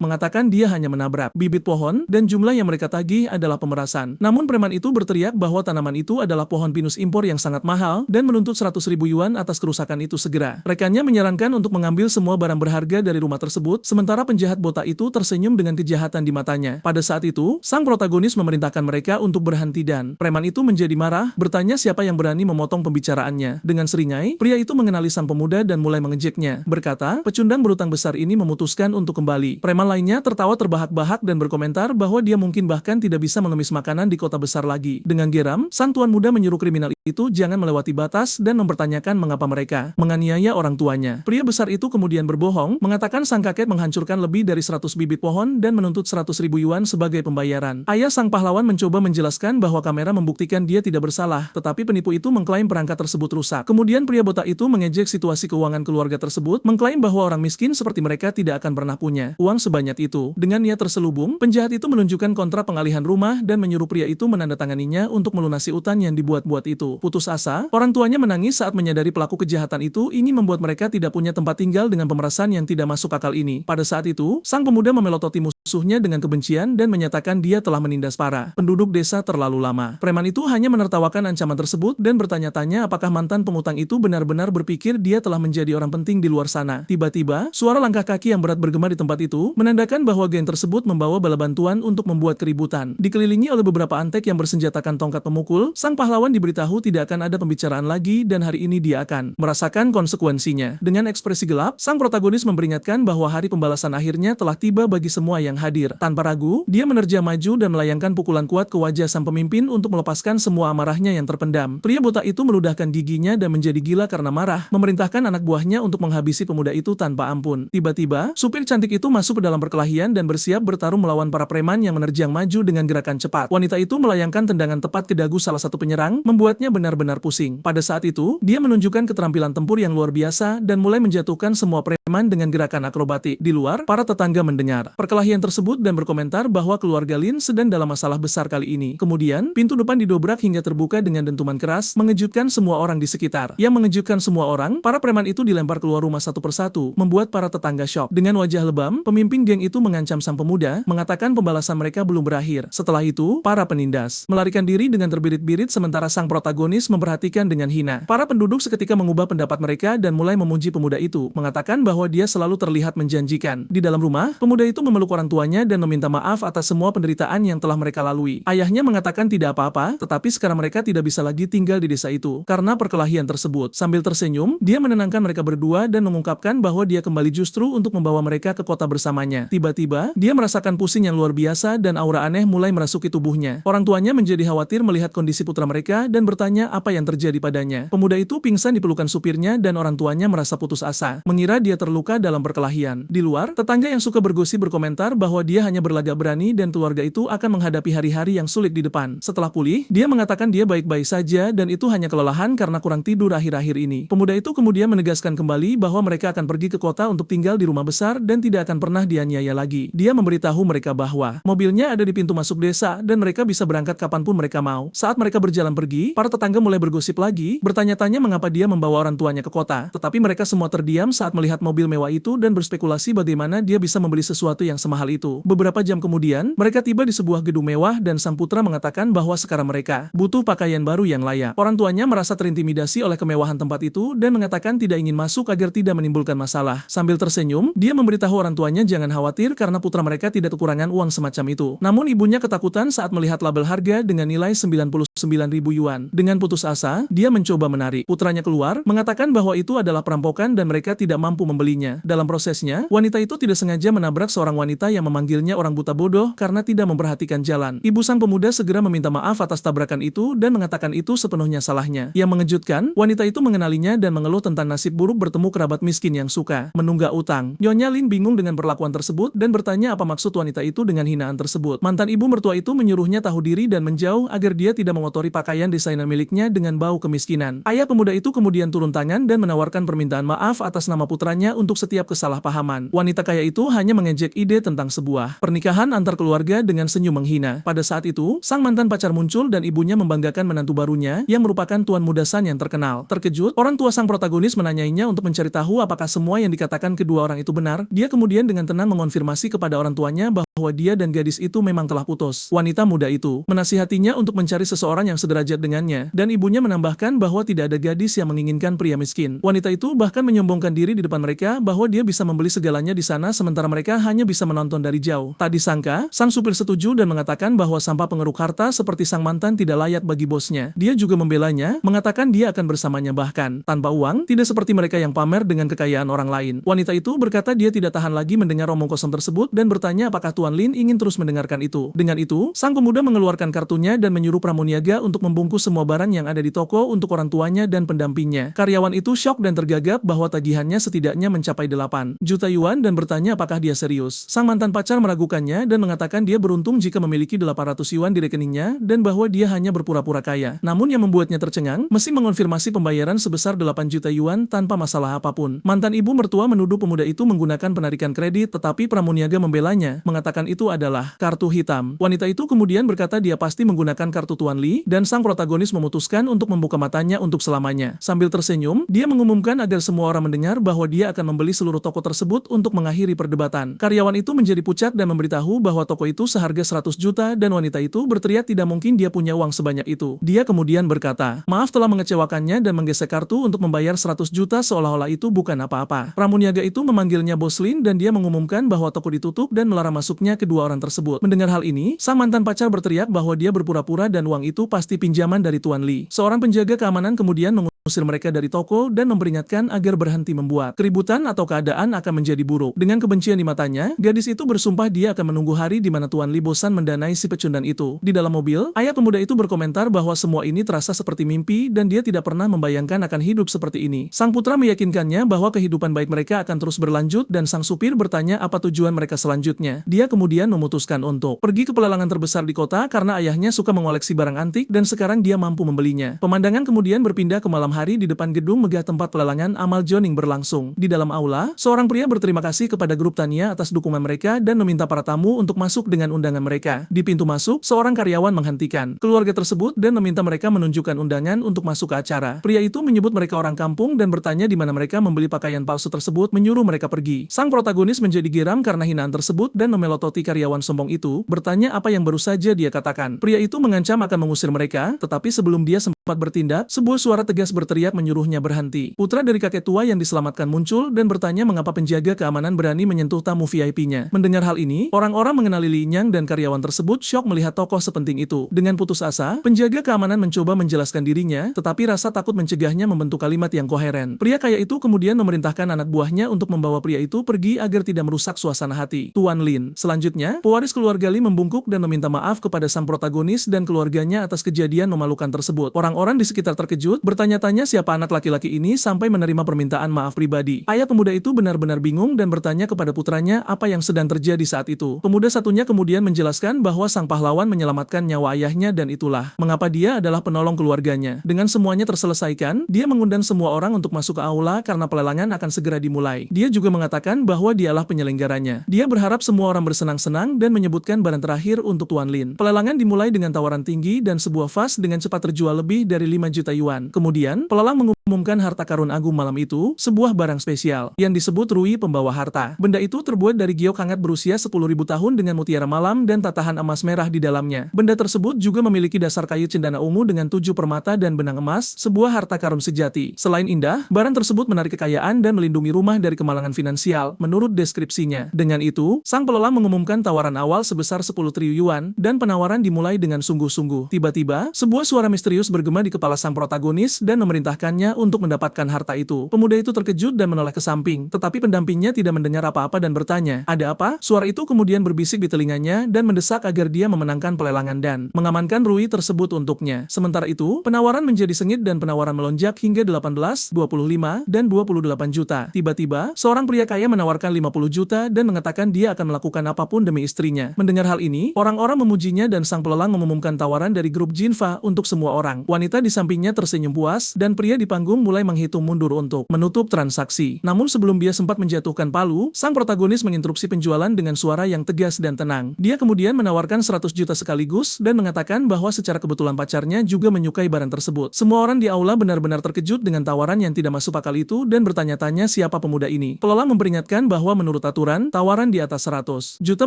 mengatakan dia hanya menabrak bibit pohon, dan jumlah yang mereka tagih adalah pemerasan. Namun preman itu berteriak bahwa tanaman itu adalah pohon pinus impor yang sangat mahal, dan menuntut 100.000 yuan atas kerusakan itu segera. Rekannya menyarankan untuk mengambil semua barang berharga dari rumah tersebut, sementara penjahat botak itu tersenyum dengan kejahatan di matanya. Pada saat itu, sang protagonis memerintahkan mereka untuk berhenti dan preman itu menjadi marah, bertanya siapa yang berani memotong pembicaraannya. Dengan seringai, pria itu mengenali sang pemuda dan mulai mengejeknya, berkata, pecundang berutang besar ini memutuskan untuk kembali. Preman lainnya tertawa terbahak-bahak dan berkomentar bahwa dia mungkin bahkan tidak bisa mengemis makanan di kota besar lagi. Dengan geram, sang tuan muda menyuruh kriminal itu jangan melewati batas dan mempertanyakan mengapa mereka menganiaya orang tuanya. Pria besar itu kemudian berbohong, mengatakan sang kakek menghancurkan lebih dari 100 bibit pohon dan menuntut 100.000 yuan sebagai pembayaran. Ayah sang pahlawan mencoba menjelaskan bahwa kamera membuktikan dia tidak bersalah, tetapi penipu itu mengklaim perangkat tersebut rusak. Kemudian pria botak itu mengejek situasi keuangan keluarga tersebut, mengklaim bahwa orang miskin seperti mereka tidak akan pernah punya uang sebanyak itu. Dengan niat terselubung, penjahat itu menunjukkan kontrak pengalihan rumah dan menyuruh pria itu menandatanganinya untuk melunasi utang yang dibuat-buat itu. Putus asa, orang tuanya menangis saat menyadari pelaku kejahatan itu ingin membuat mereka tidak punya tempat tinggal dengan pemerasan yang tidak masuk akal ini. Pada saat itu, sang pemuda memelototi musuhnya dengan kebencian dan menyatakan dia telah menindas para penduduk desa terlalu lama. Preman itu hanya menertawakan ancaman tersebut dan bertanya-tanya apakah mantan pengutang itu benar-benar berpikir dia telah menjadi orang penting di luar sana. Tiba-tiba, suara langkah kaki yang berat bergema di tempat itu menandakan bahwa geng tersebut membawa bala bantuan untuk membuat keributan. Dikelilingi oleh beberapa antek yang bersenjatakan tongkat pemukul, sang pahlawan diberitahu tidak akan ada pembicaraan lagi dan hari ini dia akan merasakan konsekuensinya. Dengan ekspresi gelap, sang protagonis memperingatkan bahwa hari pembalasan akhirnya telah tiba bagi semua yang hadir. Tanpa ragu, dia menerjang maju dan melayangkan pukulan kuat ke wajah sang pemimpin untuk melepaskan semua amarahnya yang terpendam. Pria botak itu meludahkan giginya dan menjadi gila karena marah, memerintahkan anak buahnya untuk menghabisi pemuda itu tanpa ampun. Tiba-tiba, supir cantik itu masuk ke dalam perkelahian dan bersiap bertarung melawan para preman yang menerjang maju dengan gerakan cepat. Wanita itu melayangkan tendangan tepat ke dagu salah satu penyerang, membuatnya benar-benar pusing. Pada saat itu, dia menunjukkan keterampilan tempur yang luar biasa dan mulai menjatuhkan semua preman dengan gerakan akrobatik. Di luar, para tetangga mendengar perkelahian tersebut dan berkomentar bahwa keluarga Lin sedang dalam masalah besar kali ini. Kemudian, pintu depan didobrak hingga terbuka dengan dentuman keras, mengejutkan semua orang di sekitar. Yang mengejutkan semua orang, para preman itu dilempar keluar rumah satu persatu, membuat para tetangga syok. Dengan wajah lebam, pemimpin geng itu mengancam sang pemuda, mengatakan pembalasan mereka belum berakhir. Setelah itu, para penindas melarikan diri dengan terbirit-birit sementara sang protagonis memperhatikan dengan hina. Para penduduk seketika mengubah pendapat mereka dan mulai memuji pemuda itu, mengatakan bahwa dia selalu terlihat menjanjikan. Di dalam rumah, pemuda itu memeluk orang tuanya dan meminta maaf atas semua penderitaan yang telah mereka lalui. Ayahnya mengatakan tidak apa-apa, tetapi sekarang mereka tidak bisa lagi tinggal di desa itu karena perkelahian tersebut. Sambil tersenyum, dia menenangkan mereka berdua dan mengungkapkan bahwa dia kembali justru untuk membawa mereka ke kota bersamanya. Tiba-tiba, dia merasakan pusing yang luar biasa dan aura aneh mulai merasuki tubuhnya. Orang tuanya menjadi khawatir melihat kondisi putra mereka dan bertanya apa yang terjadi padanya. Pemuda itu pingsan di pelukan supirnya dan orang tuanya merasa putus asa, mengira dia terluka dalam perkelahian. Di luar, tetangga yang suka bergosip berkomentar bahwa dia hanya berlagak berani dan keluarga itu akan menghadapi hari-hari yang sulit di depan. Setelah pulih, dia mengatakan dia baik-baik saja dan itu hanya kelelahan karena kurang tidur akhir-akhir ini. Pemuda itu kemudian menegaskan kembali bahwa mereka akan pergi ke kota untuk tinggal di rumah besar dan tidak akan pernah dianiaya lagi. Dia memberitahu mereka bahwa mobilnya ada di pintu masuk desa dan mereka bisa berangkat kapanpun mereka mau. Saat mereka berjalan pergi, para tetangga mulai bergosip lagi, bertanya-tanya mengapa dia membawa orang tuanya ke kota. Tetapi mereka semua terdiam saat melihat mobil mewah itu dan berspekulasi bagaimana dia bisa membeli sesuatu yang semahal itu. Beberapa jam kemudian, mereka tiba di sebuah gedung mewah dan sang putra mengatakan bahwa sekarang mereka butuh pakaian baru yang layak. Orang tuanya merasa terintimidasi oleh kemewahan tempat itu dan mengatakan tidak ingin masuk agar tidak menimbulkan masalah. Sambil tersenyum, dia memberitahu orang tuanya jangan khawatir karena putra mereka tidak kekurangan uang semacam itu. Namun ibunya ketakutan saat melihat label harga dengan nilai 99.000 yuan. Dengan putus asa, dia mencoba menarik putranya keluar, mengatakan bahwa itu adalah perampokan dan mereka tidak mampu membelinya. Dalam prosesnya, wanita itu tidak sengaja menabrak seorang wanita yang memanggilnya orang buta bodoh karena tidak memperhatikan jalan. Ibu sang pemuda segera meminta maaf atas tabrakan itu dan mengatakan itu sepenuhnya salahnya. Yang mengejutkan, wanita itu mengenalinya dan mengeluh tentang nasib buruk bertemu kerabat miskin yang suka menunggak utang. Nyonya Lin bingung dengan perlakuan tersebut dan bertanya apa maksud wanita itu dengan hinaan tersebut. Mantan ibu mertua itu menyuruhnya tahu diri dan menjauh agar dia tidak mengotori pakaian desainer miliknya dengan bau kemiskinan. Ayah pemuda itu kemudian turun tangan dan menawarkan permintaan maaf atas nama putranya untuk setiap kesalahpahaman. Wanita kaya itu hanya mengejek ide tentang sebuah pernikahan antar keluarga dengan senyum menghina. Pada saat itu, sang mantan pacar muncul dan ibunya membanggakan menantu barunya yang merupakan tuan muda San yang terkenal. Terkejut, orang tua sang protagonis menanyainya untuk mencari tahu apakah semua yang dikatakan kedua orang itu benar. Dia kemudian dengan tenang mengonfirmasi kepada orang tuanya bahwa dia dan gadis itu memang telah putus. Wanita muda itu menasihatinya untuk mencari seseorang yang sederajat dengannya, dan ibunya menambahkan bahwa tidak ada gadis yang menginginkan pria miskin. Wanita itu bahkan menyombongkan diri di depan mereka bahwa dia bisa membeli segalanya di sana sementara mereka hanya bisa menonton dari jauh. Tak disangka, sang supir setuju dan mengatakan bahwa sampah pengeruk harta seperti sang mantan tidak layak bagi bosnya. Dia juga membelanya, mengatakan dia akan bersamanya bahkan tanpa uang, tidak seperti mereka yang pamer dengan kekayaan orang lain. Wanita itu berkata dia tidak tahan lagi mendengar omong kosong tersebut dan bertanya apakah Tuan Lin ingin terus mendengarkan itu. Dengan itu, sang pemuda mengeluarkan kartunya dan menyuruh pramuniaga untuk membungkus semua barang yang ada di toko untuk orang tuanya dan pendampingnya. Karyawan itu syok dan tergagap bahwa tagihannya setidaknya mencapai 8 juta yuan dan bertanya apakah dia serius. Sang mantan pacar meragukannya dan mengatakan dia beruntung jika memiliki 800 yuan di rekeningnya dan bahwa dia hanya berpura-pura kaya. Namun yang membuatnya tercengang, mesti mengonfirmasi pembayaran sebesar 8 juta yuan tanpa masalah apapun. Mantan ibu mertua menuduh pemuda itu menggunakan penarikan kredit tetapi pramuniaga membelanya, mengatakan itu adalah kartu hitam. Wanita itu kemudian berkata dia pasti menggunakan kartu Tuan Li dan sang protagonis memutuskan untuk membuka matanya untuk selamanya. Sambil tersenyum, dia mengumumkan agar semua orang mendengar bahwa dia akan membeli seluruh toko tersebut untuk mengakhiri perdebatan. Karyawan itu menjadi pucat dan memberitahu bahwa toko itu seharga 100 juta dan wanita itu berteriak tidak mungkin dia punya uang sebanyak itu. Dia kemudian berkata, maaf telah mengecewakannya dan menggesek kartu untuk membayar 100 juta seolah-olah itu bukan apa-apa. Pramuniaga itu memanggilnya Bos Lin dan dia mengumumkan bahwa toko ditutup dan melarang masuknya kedua orang tersebut. Mendengar hal ini, sang mantan pacar berteriak bahwa dia berpura-pura dan uang itu pasti pinjaman dari Tuan Li. Seorang penjaga keamanan kemudian mengusir mereka dari toko dan memperingatkan agar berhenti membuat keributan atau keadaan akan menjadi buruk. Dengan kebencian di matanya, gadis itu bersumpah dia akan menunggu hari di mana Tuan Li bosan mendanai si pecundang itu. Di dalam mobil, ayah pemuda itu berkomentar bahwa semua ini terasa seperti mimpi dan dia tidak pernah membayangkan akan hidup seperti ini. Sang putra meyakinkannya bahwa kehidupan baik mereka akan terus berlanjut dan sang supir bertanya apa tujuan mereka selanjutnya. Dia kemudian memutuskan untuk pergi ke pelelangan terbesar di kota karena ayahnya suka mengoleksi barang antik dan sekarang dia mampu membelinya. Pemandangan kemudian berpindah ke malam hari di depan gedung megah tempat pelelangan amal Joning berlangsung. Di dalam aula, seorang pria berterima kasih kepada grup Tania atas dukungan mereka dan meminta para tamu untuk masuk dengan undangan mereka. Di pintu masuk, seorang karyawan menghentikan keluarga tersebut dan meminta mereka menunjukkan undangan untuk masuk ke acara. Pria itu menyebut mereka orang kampung dan bertanya di mana mereka membeli pakaian palsu tersebut, menyuruh mereka pergi. Sang protagonis menjadi geram karena hinaan tersebut dan memelototi karyawan sombong itu, bertanya apa yang baru saja dia katakan. Pria itu mengancam akan mengusir mereka, tetapi sebelum dia sempat bertindak, sebuah suara tegas berteriak menyuruhnya berhenti. Putra dari kakek tua yang diselamatkan muncul dan bertanya mengapa penjaga keamanan berani menyentuh tamu VIP-nya. Mendengar hal ini, orang-orang mengenali Li Nyang dan karyawan tersebut syok melihat tokoh sepenting itu. Dengan putus asa, penjaga keamanan mencoba menjelaskan dirinya, tetapi rasa takut mencegahnya membentuk kalimat yang koheren. Pria kaya itu kemudian memerintahkan anak buahnya untuk membawa pria itu pergi agar tidak merusak suasana hati Tuan Lin. Selanjutnya, pewaris keluarga Li membungkuk dan meminta maaf kepada sang protagonis dan keluarganya atas kejadian memalukan tersebut. Orang-orang di sekitar terkejut, bertanya-tanya bertanya siapa anak laki-laki ini sampai menerima permintaan maaf pribadi. Ayah pemuda itu benar-benar bingung dan bertanya kepada putranya apa yang sedang terjadi saat itu. Pemuda satunya kemudian menjelaskan bahwa sang pahlawan menyelamatkan nyawa ayahnya dan itulah mengapa dia adalah penolong keluarganya. Dengan semuanya terselesaikan, dia mengundang semua orang untuk masuk ke aula karena pelelangan akan segera dimulai. Dia juga mengatakan bahwa dialah penyelenggaranya. Dia berharap semua orang bersenang-senang dan menyebutkan barang terakhir untuk Tuan Lin. Pelelangan dimulai dengan tawaran tinggi dan sebuah vas dengan cepat terjual lebih dari 5 juta yuan. Kemudian, pelelang mengumumkan harta karun agung malam itu, sebuah barang spesial yang disebut Rui Pembawa Harta. Benda itu terbuat dari giok hangat berusia 10.000 tahun dengan mutiara malam dan tatahan emas merah di dalamnya. Benda tersebut juga memiliki dasar kayu cendana ungu dengan 7 permata dan benang emas, sebuah harta karun sejati. Selain indah, barang tersebut menarik kekayaan dan melindungi rumah dari kemalangan finansial, menurut deskripsinya. Dengan itu, sang pelelang mengumumkan tawaran awal sebesar 10 triliun yuan, dan penawaran dimulai dengan sungguh-sungguh. Tiba-tiba, sebuah suara misterius bergema di kepala sang protagonis dan memerintahkannya untuk mendapatkan harta itu. Pemuda itu terkejut dan menoleh ke samping, tetapi pendampingnya tidak mendengar apa-apa dan bertanya, "Ada apa?" Suara itu kemudian berbisik di telinganya dan mendesak agar dia memenangkan pelelangan dan mengamankan Rui tersebut untuknya. Sementara itu, penawaran menjadi sengit dan penawaran melonjak hingga 18, 25, dan 28 juta. Tiba-tiba, seorang pria kaya menawarkan 50 juta dan mengatakan dia akan melakukan apapun demi istrinya. Mendengar hal ini, orang-orang memujinya dan sang pelelang mengumumkan tawaran dari grup Jinfa untuk semua orang. Wanita di sampingnya tersenyum puas dan pria di panggung mulai menghitung mundur untuk menutup transaksi. Namun sebelum dia sempat menjatuhkan palu, sang protagonis menginstruksi penjualan dengan suara yang tegas dan tenang. Dia kemudian menawarkan 100 juta sekaligus dan mengatakan bahwa secara kebetulan pacarnya juga menyukai barang tersebut. Semua orang di aula benar-benar terkejut dengan tawaran yang tidak masuk akal itu dan bertanya-tanya siapa pemuda ini. Pelelang memperingatkan bahwa menurut aturan, tawaran di atas 100 juta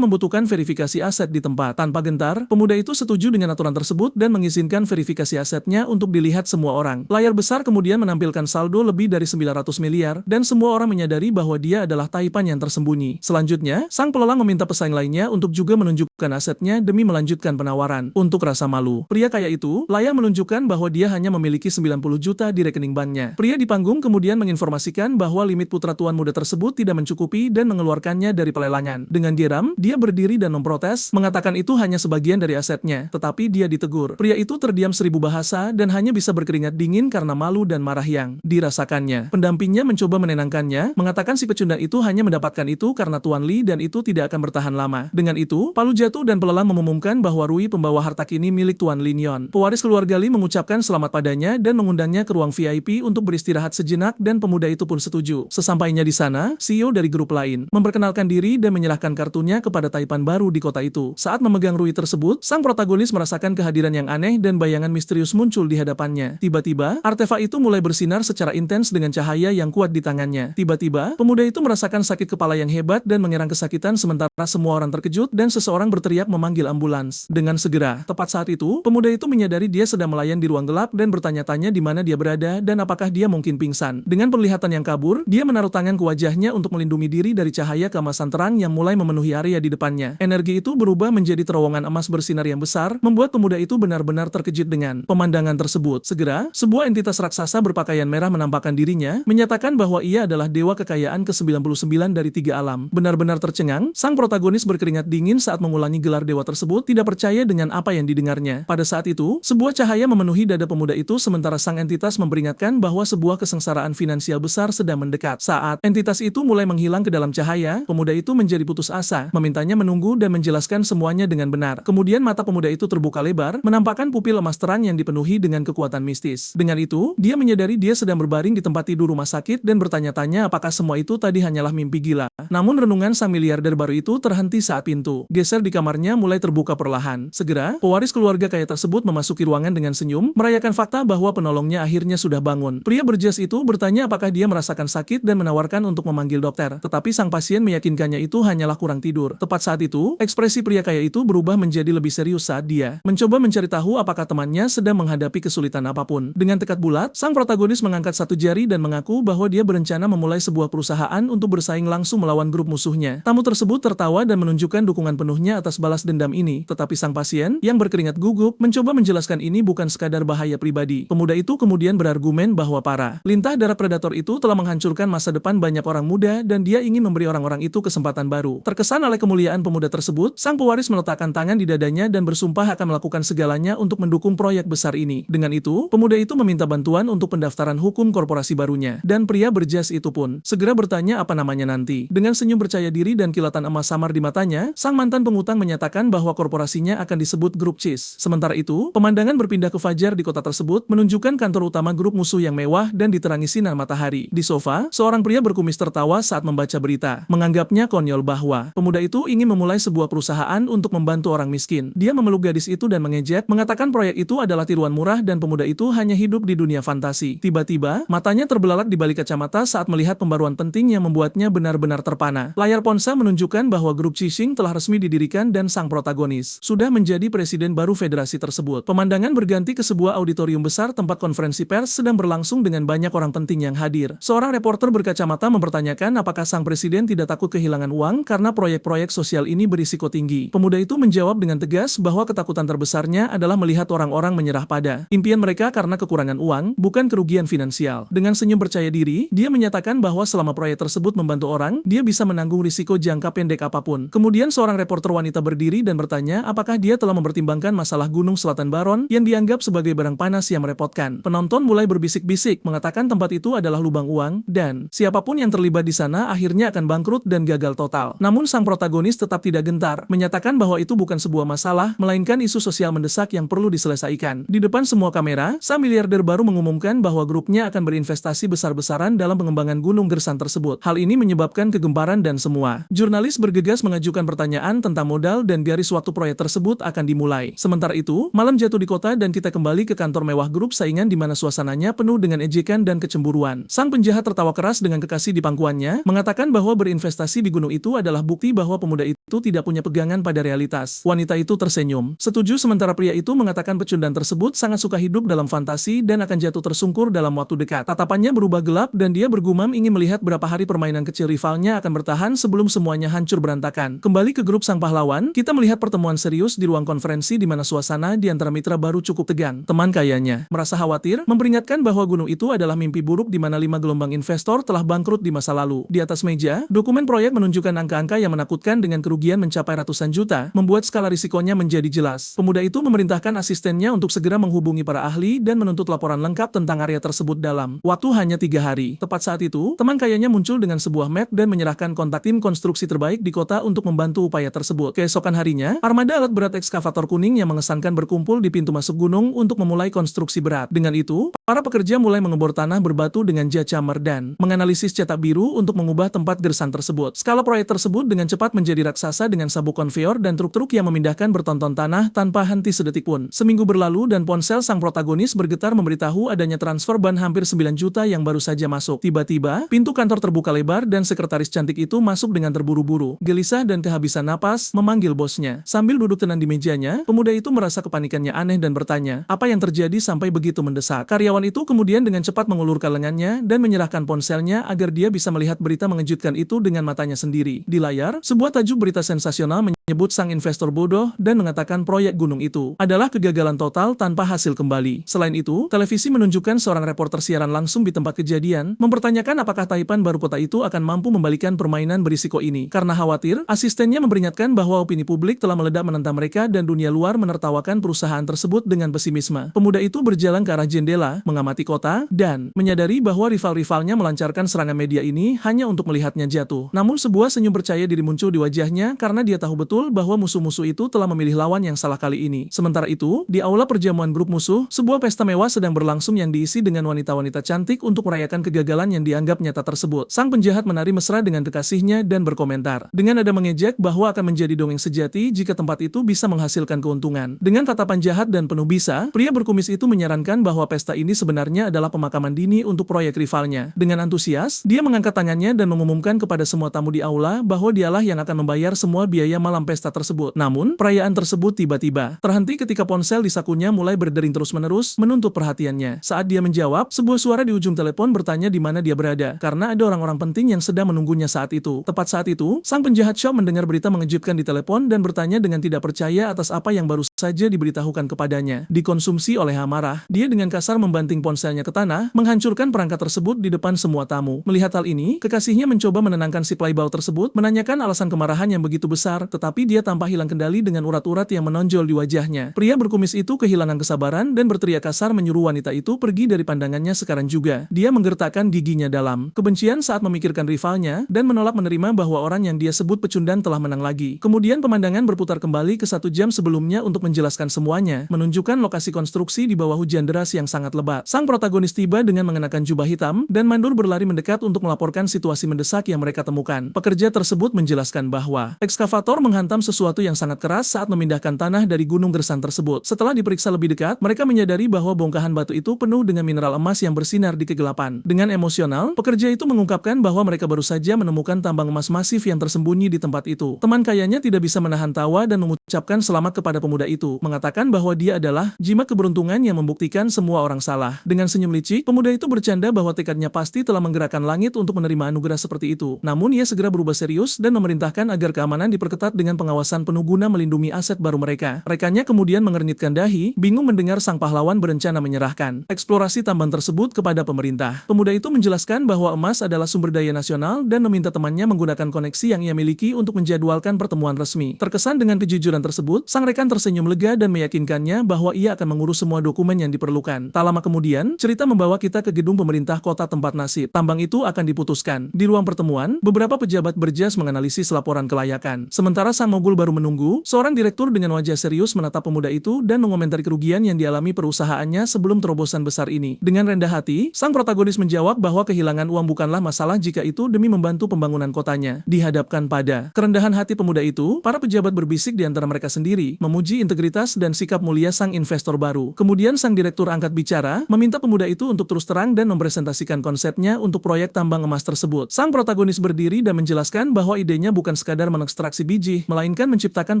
membutuhkan verifikasi aset di tempat. Tanpa gentar, pemuda itu setuju dengan aturan tersebut dan mengizinkan verifikasi asetnya untuk dilihat semua orang. Layar besar kemudian menampilkan saldo lebih dari 900 miliar dan semua orang menyadari bahwa dia adalah taipan yang tersembunyi. Selanjutnya, sang pelelang meminta pesaing lainnya untuk juga menunjukkan asetnya demi melanjutkan penawaran. Untuk rasa malu, pria kaya itu layar menunjukkan bahwa dia hanya memiliki 90 juta di rekening banknya. Pria di panggung kemudian menginformasikan bahwa limit putra tuan muda tersebut tidak mencukupi dan mengeluarkannya dari pelelangan. Dengan geram, dia berdiri dan memprotes, mengatakan itu hanya sebagian dari asetnya, tetapi dia ditegur. Pria itu terdiam 1000 bahasa dan hanya bisa berkeringat dingin karena malu dan marah yang dirasakannya. Pendampingnya mencoba menenangkannya, mengatakan si pecundang itu hanya mendapatkan itu karena Tuan Li dan itu tidak akan bertahan lama. Dengan itu, palu jatuh dan pelelang mengumumkan bahwa Rui Pembawa Harta kini milik Tuan Lin Yon. Pewaris keluarga Li mengucapkan selamat padanya dan mengundangnya ke ruang VIP untuk beristirahat sejenak dan pemuda itu pun setuju. Sesampainya di sana, CEO dari grup lain memperkenalkan diri dan menyerahkan kartunya kepada taipan baru di kota itu. Saat memegang Rui tersebut, sang protagonis merasakan kehadiran yang aneh dan bayangan misterius muncul di hadapannya. Tiba-tiba, artefak itu mulai bersinar secara intens dengan cahaya yang kuat di tangannya. Tiba-tiba, pemuda itu merasakan sakit kepala yang hebat dan menyerang kesakitan sementara semua orang terkejut dan seseorang berteriak memanggil ambulans. Dengan segera, tepat saat itu, pemuda itu menyadari dia sedang melayang di ruang gelap dan bertanya-tanya di mana dia berada dan apakah dia mungkin pingsan. Dengan penglihatan yang kabur, dia menaruh tangan ke wajahnya untuk melindungi diri dari cahaya keemasan terang yang mulai memenuhi area di depannya. Energi itu berubah menjadi terowongan emas bersinar yang besar, membuat pemuda itu benar-benar terkejut dengan pemandangan tersebut. Segera, sebuah entitas raksasa berpakaian merah menampakkan dirinya, menyatakan bahwa ia adalah dewa kekayaan ke-99 dari 3 alam. Benar-benar tercengang, sang protagonis berkeringat dingin saat mengulangi gelar dewa tersebut, tidak percaya dengan apa yang didengarnya. Pada saat itu, sebuah cahaya memenuhi dada pemuda itu sementara sang entitas memperingatkan bahwa sebuah kesengsaraan finansial besar sedang mendekat. Saat entitas itu mulai menghilang ke dalam cahaya, pemuda itu menjadi putus asa, memintanya menunggu dan menjelaskan semuanya dengan benar. Kemudian mata pemuda itu terbuka lebar, menampakkan pupil emas terang yang dipenuhi dengan kekuatan mistis. Dengan itu, dia menyadari dia sedang berbaring di tempat tidur rumah sakit dan bertanya-tanya apakah semua itu tadi hanyalah mimpi gila. Namun renungan sang miliarder baru itu terhenti saat pintu geser di kamarnya mulai terbuka perlahan. Segera, pewaris keluarga kaya tersebut memasuki ruangan dengan senyum, merayakan fakta bahwa penolongnya akhirnya sudah bangun. Pria berjas itu bertanya apakah dia merasakan sakit dan menawarkan untuk memanggil dokter, tetapi sang pasien meyakinkannya itu hanyalah kurang tidur. Tepat saat itu, ekspresi pria kaya itu berubah menjadi lebih serius saat dia mencoba mencari tahu apakah temannya sedang menghadapi kesulitan apapun. Dengan tekad bulat, sang protagonis mengangkat satu jari dan mengaku bahwa dia berencana memulai sebuah perusahaan untuk bersaing langsung melawan grup musuhnya. Tamu tersebut tertawa dan menunjukkan dukungan penuhnya atas balas dendam ini, tetapi sang pasien, yang berkeringat gugup, mencoba menjelaskan ini bukan sekadar bahaya pribadi. Pemuda itu kemudian berargumen bahwa para lintah darah predator itu telah menghancurkan masa depan banyak orang muda dan dia ingin memberi orang-orang itu kesempatan baru. Terkesan oleh kemuliaan pemuda tersebut, sang pewaris meletakkan tangan di dadanya dan bersumpah akan melakukan segalanya untuk mendukung proyek besar ini. Dengan itu, pemuda itu meminta bantuan bantuan untuk pendaftaran hukum korporasi barunya. Dan pria berjas itu pun segera bertanya apa namanya nanti. Dengan senyum percaya diri dan kilatan emas samar di matanya, sang mantan pengutang menyatakan bahwa korporasinya akan disebut Grup Cheese. Sementara itu, pemandangan berpindah ke fajar di kota tersebut menunjukkan kantor utama grup musuh yang mewah dan diterangi sinar matahari. Di sofa, seorang pria berkumis tertawa saat membaca berita. Menganggapnya konyol bahwa pemuda itu ingin memulai sebuah perusahaan untuk membantu orang miskin. Dia memeluk gadis itu dan mengejek, mengatakan proyek itu adalah tiruan murah dan pemuda itu hanya hidup di dunia fantasi. Tiba-tiba, matanya terbelalak di balik kacamata saat melihat pembaruan penting yang membuatnya benar-benar terpana. Layar ponsel menunjukkan bahwa grup Cixing telah resmi didirikan dan sang protagonis sudah menjadi presiden baru federasi tersebut. Pemandangan berganti ke sebuah auditorium besar tempat konferensi pers sedang berlangsung dengan banyak orang penting yang hadir. Seorang reporter berkacamata mempertanyakan apakah sang presiden tidak takut kehilangan uang karena proyek-proyek sosial ini berisiko tinggi. Pemuda itu menjawab dengan tegas bahwa ketakutan terbesarnya adalah melihat orang-orang menyerah pada impian mereka karena kekurangan uang, bukan kerugian finansial. Dengan senyum percaya diri, dia menyatakan bahwa selama proyek tersebut membantu orang, dia bisa menanggung risiko jangka pendek apapun. Kemudian seorang reporter wanita berdiri dan bertanya apakah dia telah mempertimbangkan masalah Gunung Selatan Baron yang dianggap sebagai barang panas yang merepotkan. Penonton mulai berbisik-bisik mengatakan tempat itu adalah lubang uang dan siapapun yang terlibat di sana akhirnya akan bangkrut dan gagal total. Namun sang protagonis tetap tidak gentar, menyatakan bahwa itu bukan sebuah masalah, melainkan isu sosial mendesak yang perlu diselesaikan. Di depan semua kamera, sang miliarder baru mengumumkan bahwa grupnya akan berinvestasi besar-besaran dalam pengembangan Gunung Gersan tersebut. Hal ini menyebabkan kegemparan dan semua jurnalis bergegas mengajukan pertanyaan tentang modal dan garis waktu proyek tersebut akan dimulai. Sementara itu, malam jatuh di kota dan kita kembali ke kantor mewah grup saingan di mana suasananya penuh dengan ejekan dan kecemburuan. Sang penjahat tertawa keras dengan kekasih di pangkuannya, mengatakan bahwa berinvestasi di gunung itu adalah bukti bahwa pemuda itu tidak punya pegangan pada realitas. Wanita itu tersenyum. Setuju, sementara pria itu mengatakan pecundang tersebut sangat suka hidup dalam fantasi dan akan jatuh tersungkur dalam waktu dekat. Tatapannya berubah gelap dan dia bergumam ingin melihat berapa hari permainan kecil rivalnya akan bertahan sebelum semuanya hancur berantakan. Kembali ke grup sang pahlawan, kita melihat pertemuan serius di ruang konferensi di mana suasana di antara mitra baru cukup tegang. Teman kayanya merasa khawatir, memperingatkan bahwa gunung itu adalah mimpi buruk di mana 5 gelombang investor telah bangkrut di masa lalu. Di atas meja, dokumen proyek menunjukkan angka-angka yang menakutkan dengan kerugian mencapai ratusan juta, membuat skala risikonya menjadi jelas. Pemuda itu memerintahkan asistennya untuk segera menghubungi para ahli dan menuntut laporan lengkap tentang area tersebut dalam waktu hanya 3 hari. Tepat saat itu, teman kayanya muncul dengan sebuah map dan menyerahkan kontak tim konstruksi terbaik di kota untuk membantu upaya tersebut. Keesokan harinya, armada alat berat ekskavator kuning yang mengesankan berkumpul di pintu masuk gunung untuk memulai konstruksi berat. Dengan itu, para pekerja mulai mengebor tanah berbatu dengan jas camar dan menganalisis cetak biru untuk mengubah tempat gersan tersebut. Skala proyek tersebut dengan cepat menjadi raksasa dengan sabuk konveyor dan truk-truk yang memindahkan bertonton tanah tanpa henti sedetik pun. Seminggu berlalu dan ponsel sang protagonis bergetar memberitahu adanya transfer ban hampir 9 juta yang baru saja masuk. Tiba-tiba, pintu kantor terbuka lebar dan sekretaris cantik itu masuk dengan terburu-buru. Gelisah dan kehabisan napas, memanggil bosnya. Sambil duduk tenang di mejanya, pemuda itu merasa kepanikannya aneh dan bertanya, apa yang terjadi sampai begitu mendesak. Karyawan itu kemudian dengan cepat mengulurkan lengannya dan menyerahkan ponselnya agar dia bisa melihat berita mengejutkan itu dengan matanya sendiri. Di layar, sebuah tajuk berita sensasional menyebut sang investor bodoh dan mengatakan proyek gunung itu adalah kegagalan total tanpa hasil kembali. Selain itu, televisi menunjukkan seorang reporter siaran langsung di tempat kejadian, mempertanyakan apakah taipan baru kota itu akan mampu membalikan permainan berisiko ini. Karena khawatir, asistennya memperingatkan bahwa opini publik telah meledak menentang mereka dan dunia luar menertawakan perusahaan tersebut dengan pesimisme. Pemuda itu berjalan ke arah jendela, mengamati kota, dan menyadari bahwa rival-rivalnya melancarkan serangan media ini hanya untuk melihatnya jatuh. Namun sebuah senyum percaya diri muncul di wajahnya karena dia tahu betul bahwa musuh-musuh itu telah memilih lawan yang salah kali ini. Sementara itu, di aula perjamuan grup musuh, sebuah pesta mewah sedang berlangsung yang diisi dengan wanita-wanita cantik untuk merayakan kegagalan yang dianggap nyata tersebut. Sang penjahat menari mesra dengan kekasihnya dan berkomentar dengan nada mengejek bahwa akan menjadi dongeng sejati jika tempat itu bisa menghasilkan keuntungan. Dengan tatapan jahat dan penuh bisa, pria berkumis itu menyarankan bahwa pesta ini sebenarnya adalah pemakaman dini untuk proyek rivalnya. Dengan antusias, dia mengangkat tangannya dan mengumumkan kepada semua tamu di aula bahwa dialah yang akan membayar semua biaya malam pesta tersebut. Namun, perayaan tersebut tiba-tiba terhenti ketika ponsel di sakunya mulai berdering terus-menerus menuntut perhatiannya. Saat dia menjawab, sebuah suara di ujung telepon bertanya di mana dia berada, karena ada orang-orang penting yang sedang menunggunya saat itu. Tepat saat itu, sang penjahat shock mendengar berita mengejutkan di telepon dan bertanya dengan tidak percaya atas apa yang baru saja diberitahukan kepadanya. Dikonsumsi oleh amarah, dia dengan kasar membalas membanting ponselnya ke tanah, menghancurkan perangkat tersebut di depan semua tamu. Melihat hal ini, kekasihnya mencoba menenangkan si playboy tersebut, menanyakan alasan kemarahan yang begitu besar, tetapi dia tampak hilang kendali dengan urat-urat yang menonjol di wajahnya. Pria berkumis itu kehilangan kesabaran dan berteriak kasar menyuruh wanita itu pergi dari pandangannya sekarang juga. Dia menggertakkan giginya dalam kebencian saat memikirkan rivalnya dan menolak menerima bahwa orang yang dia sebut pecundang telah menang lagi. Kemudian pemandangan berputar kembali ke 1 jam sebelumnya untuk menjelaskan semuanya, menunjukkan lokasi konstruksi di bawah hujan deras yang sangat lebat. Sang protagonis tiba dengan mengenakan jubah hitam dan Mandur berlari mendekat untuk melaporkan situasi mendesak yang mereka temukan. Pekerja tersebut menjelaskan bahwa ekskavator menghantam sesuatu yang sangat keras saat memindahkan tanah dari gunung gersan tersebut. Setelah diperiksa lebih dekat, mereka menyadari bahwa bongkahan batu itu penuh dengan mineral emas yang bersinar di kegelapan. Dengan emosional, pekerja itu mengungkapkan bahwa mereka baru saja menemukan tambang emas masif yang tersembunyi di tempat itu. Teman kayanya tidak bisa menahan tawa dan mengucapkan selamat kepada pemuda itu, mengatakan bahwa dia adalah jimat keberuntungan yang membuktikan semua orang salah. Dengan senyum licik, pemuda itu bercanda bahwa tekadnya pasti telah menggerakkan langit untuk menerima anugerah seperti itu. Namun ia segera berubah serius dan memerintahkan agar keamanan diperketat dengan pengawasan penuh guna melindungi aset baru mereka. Rekannya kemudian mengernyitkan dahi, bingung mendengar sang pahlawan berencana menyerahkan eksplorasi tambang tersebut kepada pemerintah. Pemuda itu menjelaskan bahwa emas adalah sumber daya nasional dan meminta temannya menggunakan koneksi yang ia miliki untuk menjadwalkan pertemuan resmi. Terkesan dengan kejujuran tersebut, sang rekan tersenyum lega dan meyakinkannya bahwa ia akan mengurus semua dokumen yang diperlukan. Tak lama kemudian, cerita membawa kita ke gedung pemerintah kota tempat nasib tambang itu akan diputuskan. Di ruang pertemuan, beberapa pejabat berjas menganalisis laporan kelayakan. Sementara sang mogul baru menunggu, seorang direktur dengan wajah serius menatap pemuda itu dan mengomentari kerugian yang dialami perusahaannya sebelum terobosan besar ini. Dengan rendah hati, sang protagonis menjawab bahwa kehilangan uang bukanlah masalah jika itu demi membantu pembangunan kotanya. Dihadapkan pada kerendahan hati pemuda itu, para pejabat berbisik di antara mereka sendiri, memuji integritas dan sikap mulia sang investor baru. Kemudian sang direktur angkat bicara, meminta pemuda itu untuk terus terang dan mempresentasikan konsepnya untuk proyek tambang emas tersebut. Sang protagonis berdiri dan menjelaskan bahwa idenya bukan sekadar mengekstraksi biji, melainkan menciptakan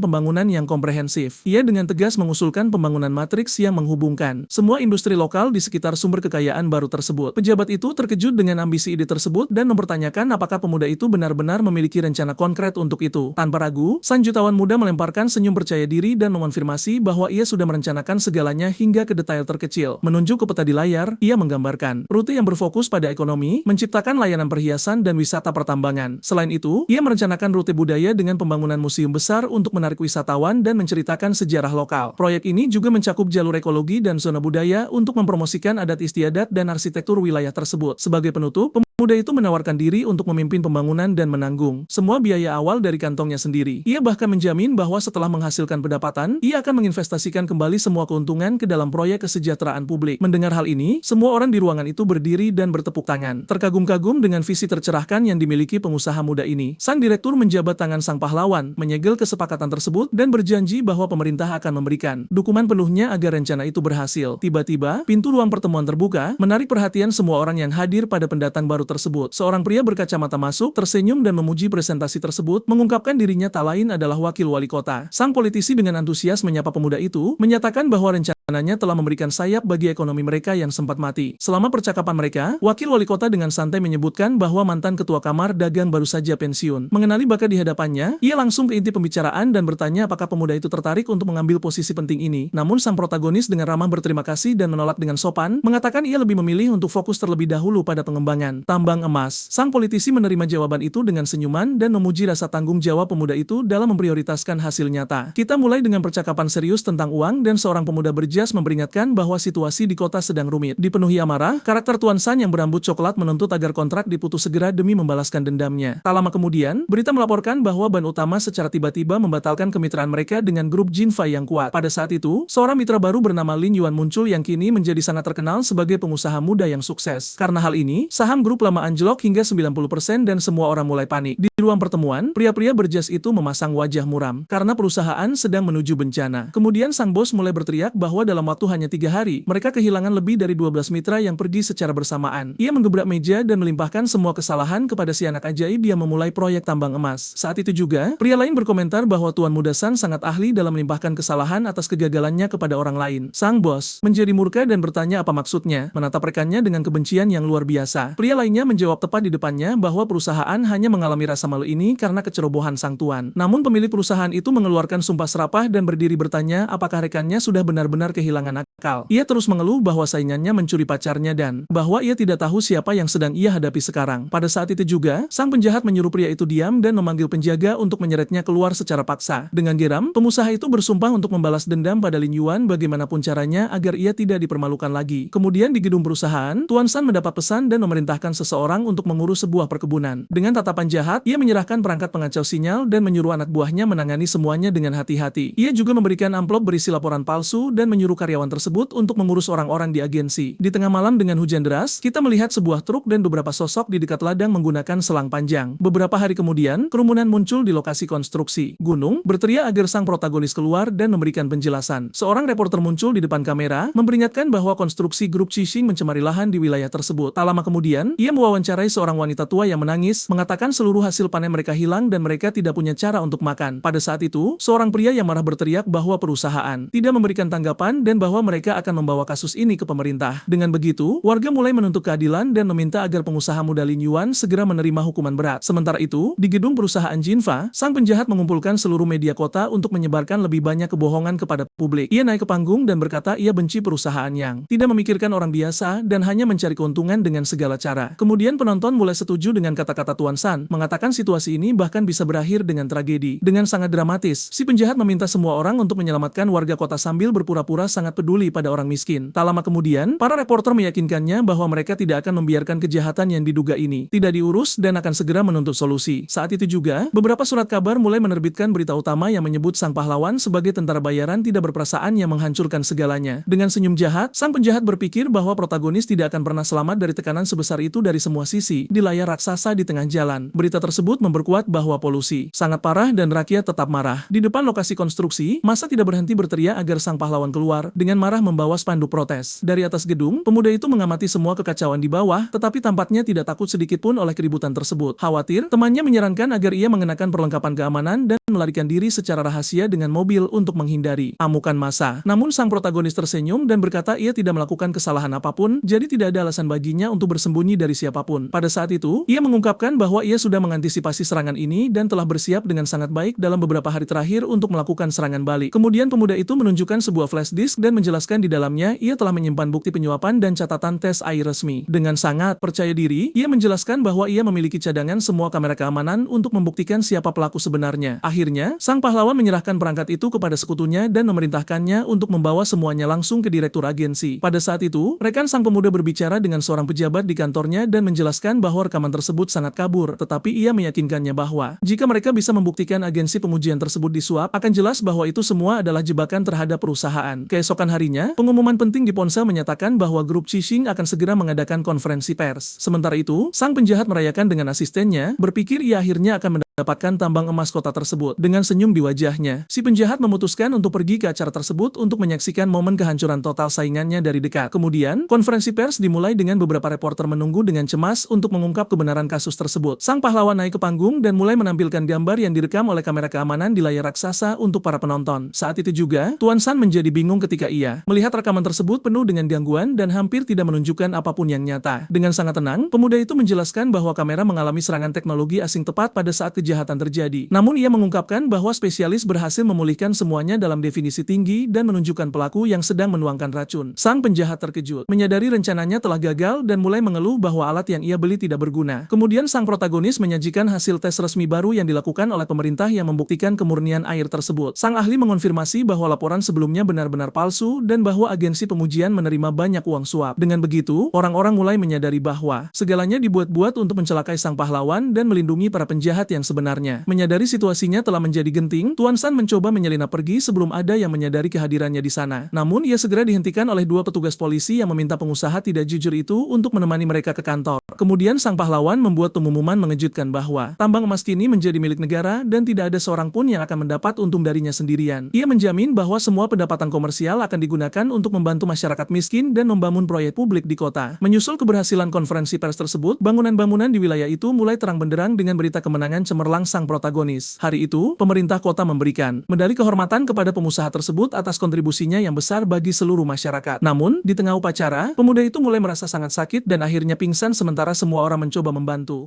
pembangunan yang komprehensif. Ia dengan tegas mengusulkan pembangunan matriks yang menghubungkan semua industri lokal di sekitar sumber kekayaan baru tersebut. Pejabat itu terkejut dengan ambisi ide tersebut dan mempertanyakan apakah pemuda itu benar-benar memiliki rencana konkret untuk itu. Tanpa ragu, sang jutawan muda melemparkan senyum percaya diri dan mengonfirmasi bahwa ia sudah merencanakan segalanya hingga ke detail terkecil. Menunjuk ke peta di layar, ia menggambarkan rute yang berfokus pada ekonomi, menciptakan layanan perhiasan dan wisata pertambangan. Selain itu, ia merencanakan rute budaya dengan pembangunan museum besar untuk menarik wisatawan dan menceritakan sejarah lokal. Proyek ini juga mencakup jalur ekologi dan zona budaya untuk mempromosikan adat istiadat dan arsitektur wilayah tersebut. Sebagai penutup, pemuda itu menawarkan diri untuk memimpin pembangunan dan menanggung semua biaya awal dari kantongnya sendiri. Ia bahkan menjamin bahwa setelah menghasilkan pendapatan, ia akan menginvestasikan kembali semua keuntungan ke dalam proyek kesejahteraan publik. Mendengar hal ini, semua orang di ruangan itu berdiri dan bertepuk tangan, terkagum-kagum dengan visi tercerahkan yang dimiliki pengusaha muda ini. Sang direktur menjabat tangan sang pahlawan, menyegel kesepakatan tersebut dan berjanji bahwa pemerintah akan memberikan dukungan penuhnya agar rencana itu berhasil. Tiba-tiba, pintu ruang pertemuan terbuka, menarik perhatian semua orang yang hadir pada pendatang baru tersebut. Seorang pria berkacamata masuk, tersenyum dan memuji presentasi tersebut, mengungkapkan dirinya tak lain adalah wakil wali kota. Sang politisi dengan antusias menyapa pemuda itu, menyatakan bahwa rencananya telah memberikan sayap bagi ekonomi mereka yang sempat mati. Selama percakapan mereka, wakil wali kota dengan santai menyebutkan bahwa mantan ketua kamar dagang baru saja pensiun. Mengenali bakat di hadapannya, ia langsung ke inti pembicaraan dan bertanya apakah pemuda itu tertarik untuk mengambil posisi penting ini. Namun sang protagonis dengan ramah berterima kasih dan menolak dengan sopan, mengatakan ia lebih memilih untuk fokus terlebih dahulu pada pengembangan tambang emas. Sang politisi menerima jawaban itu dengan senyuman dan memuji rasa tanggung jawab pemuda itu dalam memprioritaskan hasil nyata. Kita mulai dengan percakapan serius tentang uang dan seorang pemuda berjas memperingatkan bahwa situasi di kota sedang rumit. Dipenuhi amarah, karakter Tuan San yang berambut coklat menuntut agar kontrak diputus segera demi membalaskan dendamnya. Tak lama kemudian, berita melaporkan bahwa ban utama secara tiba-tiba membatalkan kemitraan mereka dengan grup Jinfei yang kuat. Pada saat itu, seorang mitra baru bernama Lin Yuan muncul yang kini menjadi sangat terkenal sebagai pengusaha muda yang sukses. Karena hal ini, saham grup lama anjlok hingga 90% dan semua orang mulai panik. Di ruang pertemuan, pria-pria berjas itu memasang wajah muram karena perusahaan sedang menuju bencana. Kemudian sang bos mulai berteriak bahwa dalam waktu hanya 3 hari, mereka kehilangan lebih dari 12 mitra yang pergi secara bersamaan. Ia menggebrak meja dan melimpahkan semua kesalahan kepada si anak ajaib yang memulai proyek tambang emas. Saat itu juga, pria lain berkomentar bahwa Tuan Muda San sangat ahli dalam melimpahkan kesalahan atas kegagalannya kepada orang lain. Sang bos menjadi murka dan bertanya apa maksudnya, menatap rekannya dengan kebencian yang luar biasa. Pria lainnya menjawab tepat di depannya bahwa perusahaan hanya mengalami rasa malu ini karena kecerobohan sang tuan. Namun pemilik perusahaan itu mengeluarkan sumpah serapah dan berdiri bertanya apakah rekannya sudah benar-benar kehilangan akal. Ia terus mengeluh bahwa saingannya mencuri pacarnya dan bahwa ia tidak tahu siapa yang sedang ia hadapi sekarang. Pada saat itu juga, sang penjahat menyuruh pria itu diam dan memanggil penjaga untuk menyeretnya keluar secara paksa. Dengan geram, pengusaha itu bersumpah untuk membalas dendam pada Lin Yuan bagaimanapun caranya agar ia tidak dipermalukan lagi. Kemudian di gedung perusahaan, Tuan San mendapat pesan dan memerintahkan seseorang untuk mengurus sebuah perkebunan. Dengan tatapan jahat, ia menyerahkan perangkat pengacau sinyal dan menyuruh anak buahnya menangani semuanya dengan hati-hati. Ia juga memberikan amplop berisi laporan palsu dan menyuruh karyawan tersebut untuk mengurus orang-orang di agensi. Di tengah malam dengan hujan deras, kita melihat sebuah truk dan beberapa sosok di dekat ladang menggunakan selang panjang. Beberapa hari kemudian, kerumunan muncul di lokasi konstruksi gunung, berteriak agar sang protagonis keluar dan memberikan penjelasan. Seorang reporter muncul di depan kamera, memperingatkan bahwa konstruksi grup Qixing mencemari lahan di wilayah tersebut. Tak lama kemudian, ia mewawancarai seorang wanita tua yang menangis, mengatakan seluruh hasil panen mereka hilang dan mereka tidak punya cara untuk makan. Pada saat itu, seorang pria yang marah berteriak bahwa perusahaan tidak memberikan tanggapan dan bahwa mereka akan membawa kasus ini ke pemerintah. Dengan begitu, warga mulai menuntut keadilan dan meminta agar pengusaha muda Lin Yuan segera menerima hukuman berat. Sementara itu, di gedung perusahaan Jinfa, sang penjahat mengumpulkan seluruh media kota untuk menyebarkan lebih banyak kebohongan kepada publik. Ia naik ke panggung dan berkata ia benci perusahaan yang tidak memikirkan orang biasa dan hanya mencari keuntungan dengan segala cara. Kemudian penonton mulai setuju dengan kata-kata Tuan San, mengatakan situasi ini bahkan bisa berakhir dengan tragedi. Dengan sangat dramatis, si penjahat meminta semua orang untuk menyelamatkan warga kota sambil berpura-pura sangat peduli pada orang miskin. Tak lama kemudian, para reporter meyakinkannya bahwa mereka tidak akan membiarkan kejahatan yang diduga ini tidak diurus dan akan segera menuntut solusi. Saat itu juga, beberapa surat kabar mulai menerbitkan berita utama yang menyebut sang pahlawan sebagai tentara bayaran tidak berperasaan yang menghancurkan segalanya. Dengan senyum jahat, sang penjahat berpikir bahwa protagonis tidak akan pernah selamat dari tekanan sebesar itu dari semua sisi. Di layar raksasa di tengah jalan, berita tersebut memperkuat bahwa polusi sangat parah dan rakyat tetap marah. Di depan lokasi konstruksi, massa tidak berhenti berteriak agar sang pahlawan keluar, dengan marah membawa spanduk protes. Dari atas gedung, pemuda itu mengamati semua kekacauan di bawah, tetapi tampaknya tidak takut sedikitpun oleh keributan tersebut. Khawatir, temannya menyarankan agar ia mengenakan perlengkapan keamanan dan melarikan diri secara rahasia dengan mobil untuk menghindari amukan massa. Namun sang protagonis tersenyum dan berkata ia tidak melakukan kesalahan apapun, jadi tidak ada alasan baginya untuk bersembunyi dari siapapun. Pada saat itu, ia mengungkapkan bahwa ia sudah mengantisipasi serangan ini dan telah bersiap dengan sangat baik dalam beberapa hari terakhir untuk melakukan serangan balik. Kemudian pemuda itu menunjukkan sebuah flash disk dan menjelaskan di dalamnya ia telah menyimpan bukti penyuapan dan catatan tes air resmi. Dengan sangat percaya diri, ia menjelaskan bahwa ia memiliki cadangan semua kamera keamanan untuk membuktikan siapa pelaku sebenarnya. Akhirnya, sang pahlawan menyerahkan perangkat itu kepada sekutunya dan memerintahkannya untuk membawa semuanya langsung ke direktur agensi. Pada saat itu, rekan sang pemuda berbicara dengan seorang pejabat di kantornya dan menjelaskan bahwa rekaman tersebut sangat kabur, tetapi ia meyakinkannya bahwa jika mereka bisa membuktikan agensi pengujian tersebut disuap, akan jelas bahwa itu semua adalah jebakan terhadap perusahaan. Keesokan harinya, pengumuman penting di ponsel menyatakan bahwa grup Qixing akan segera mengadakan konferensi pers. Sementara itu, sang penjahat merayakan dengan asistennya, berpikir ia akhirnya akan mendapatkan tambang emas kota tersebut. Dengan senyum di wajahnya, si penjahat memutuskan untuk pergi ke acara tersebut untuk menyaksikan momen kehancuran total saingannya dari dekat. Kemudian, konferensi pers dimulai dengan beberapa reporter menunggu dengan cemas untuk mengungkap kebenaran kasus tersebut. Sang pahlawan naik ke panggung dan mulai menampilkan gambar yang direkam oleh kamera keamanan di layar raksasa untuk para penonton. Saat itu juga, Tuan San menjadi bingung ketika ia melihat rekaman tersebut penuh dengan gangguan dan hampir tidak menunjukkan apapun yang nyata. Dengan sangat tenang, pemuda itu menjelaskan bahwa kamera mengalami serangan teknologi asing tepat pada saat kejahatan terjadi. Namun ia mengungkapkan bahwa spesialis berhasil memulihkan semuanya dalam definisi tinggi dan menunjukkan pelaku yang sedang menuangkan racun. Sang penjahat terkejut, menyadari rencananya telah gagal dan mulai mengeluh bahwa alat yang ia beli tidak berguna. Kemudian sang protagonis menyajikan hasil tes resmi baru yang dilakukan oleh pemerintah yang membuktikan kemurnian air tersebut. Sang ahli mengonfirmasi bahwa laporan sebelumnya benar-benar palsu dan bahwa agensi pengujian menerima banyak uang suap. Dengan begitu, orang-orang mulai menyadari bahwa segalanya dibuat-buat untuk mencelakai sang pahlawan dan melindungi para penjahat yang sebenarnya. Menyadari situasinya telah menjadi genting, Tuan San mencoba menyelinap pergi sebelum ada yang menyadari kehadirannya di sana. Namun ia segera dihentikan oleh dua petugas polisi yang meminta pengusaha tidak jujur itu untuk menemani mereka ke kantor. Kemudian sang pahlawan membuat pengumuman mengejutkan bahwa tambang emas kini menjadi milik negara dan tidak ada seorang pun yang akan mendapat untung darinya sendirian. Ia menjamin bahwa semua pendapatan komersial akan digunakan untuk membantu masyarakat miskin dan membangun proyek publik di kota. Menyusul keberhasilan konferensi pers tersebut, bangunan-bangunan di wilayah itu mulai terang benderang dengan berita kemenangan cemerlang sang protagonis. Hari itu, pemerintah kota memberikan medali kehormatan kepada pengusaha tersebut atas kontribusinya yang besar bagi seluruh masyarakat. Namun, di tengah upacara, pemuda itu mulai merasa sangat sakit dan akhirnya pingsan sementara semua orang mencoba membantu.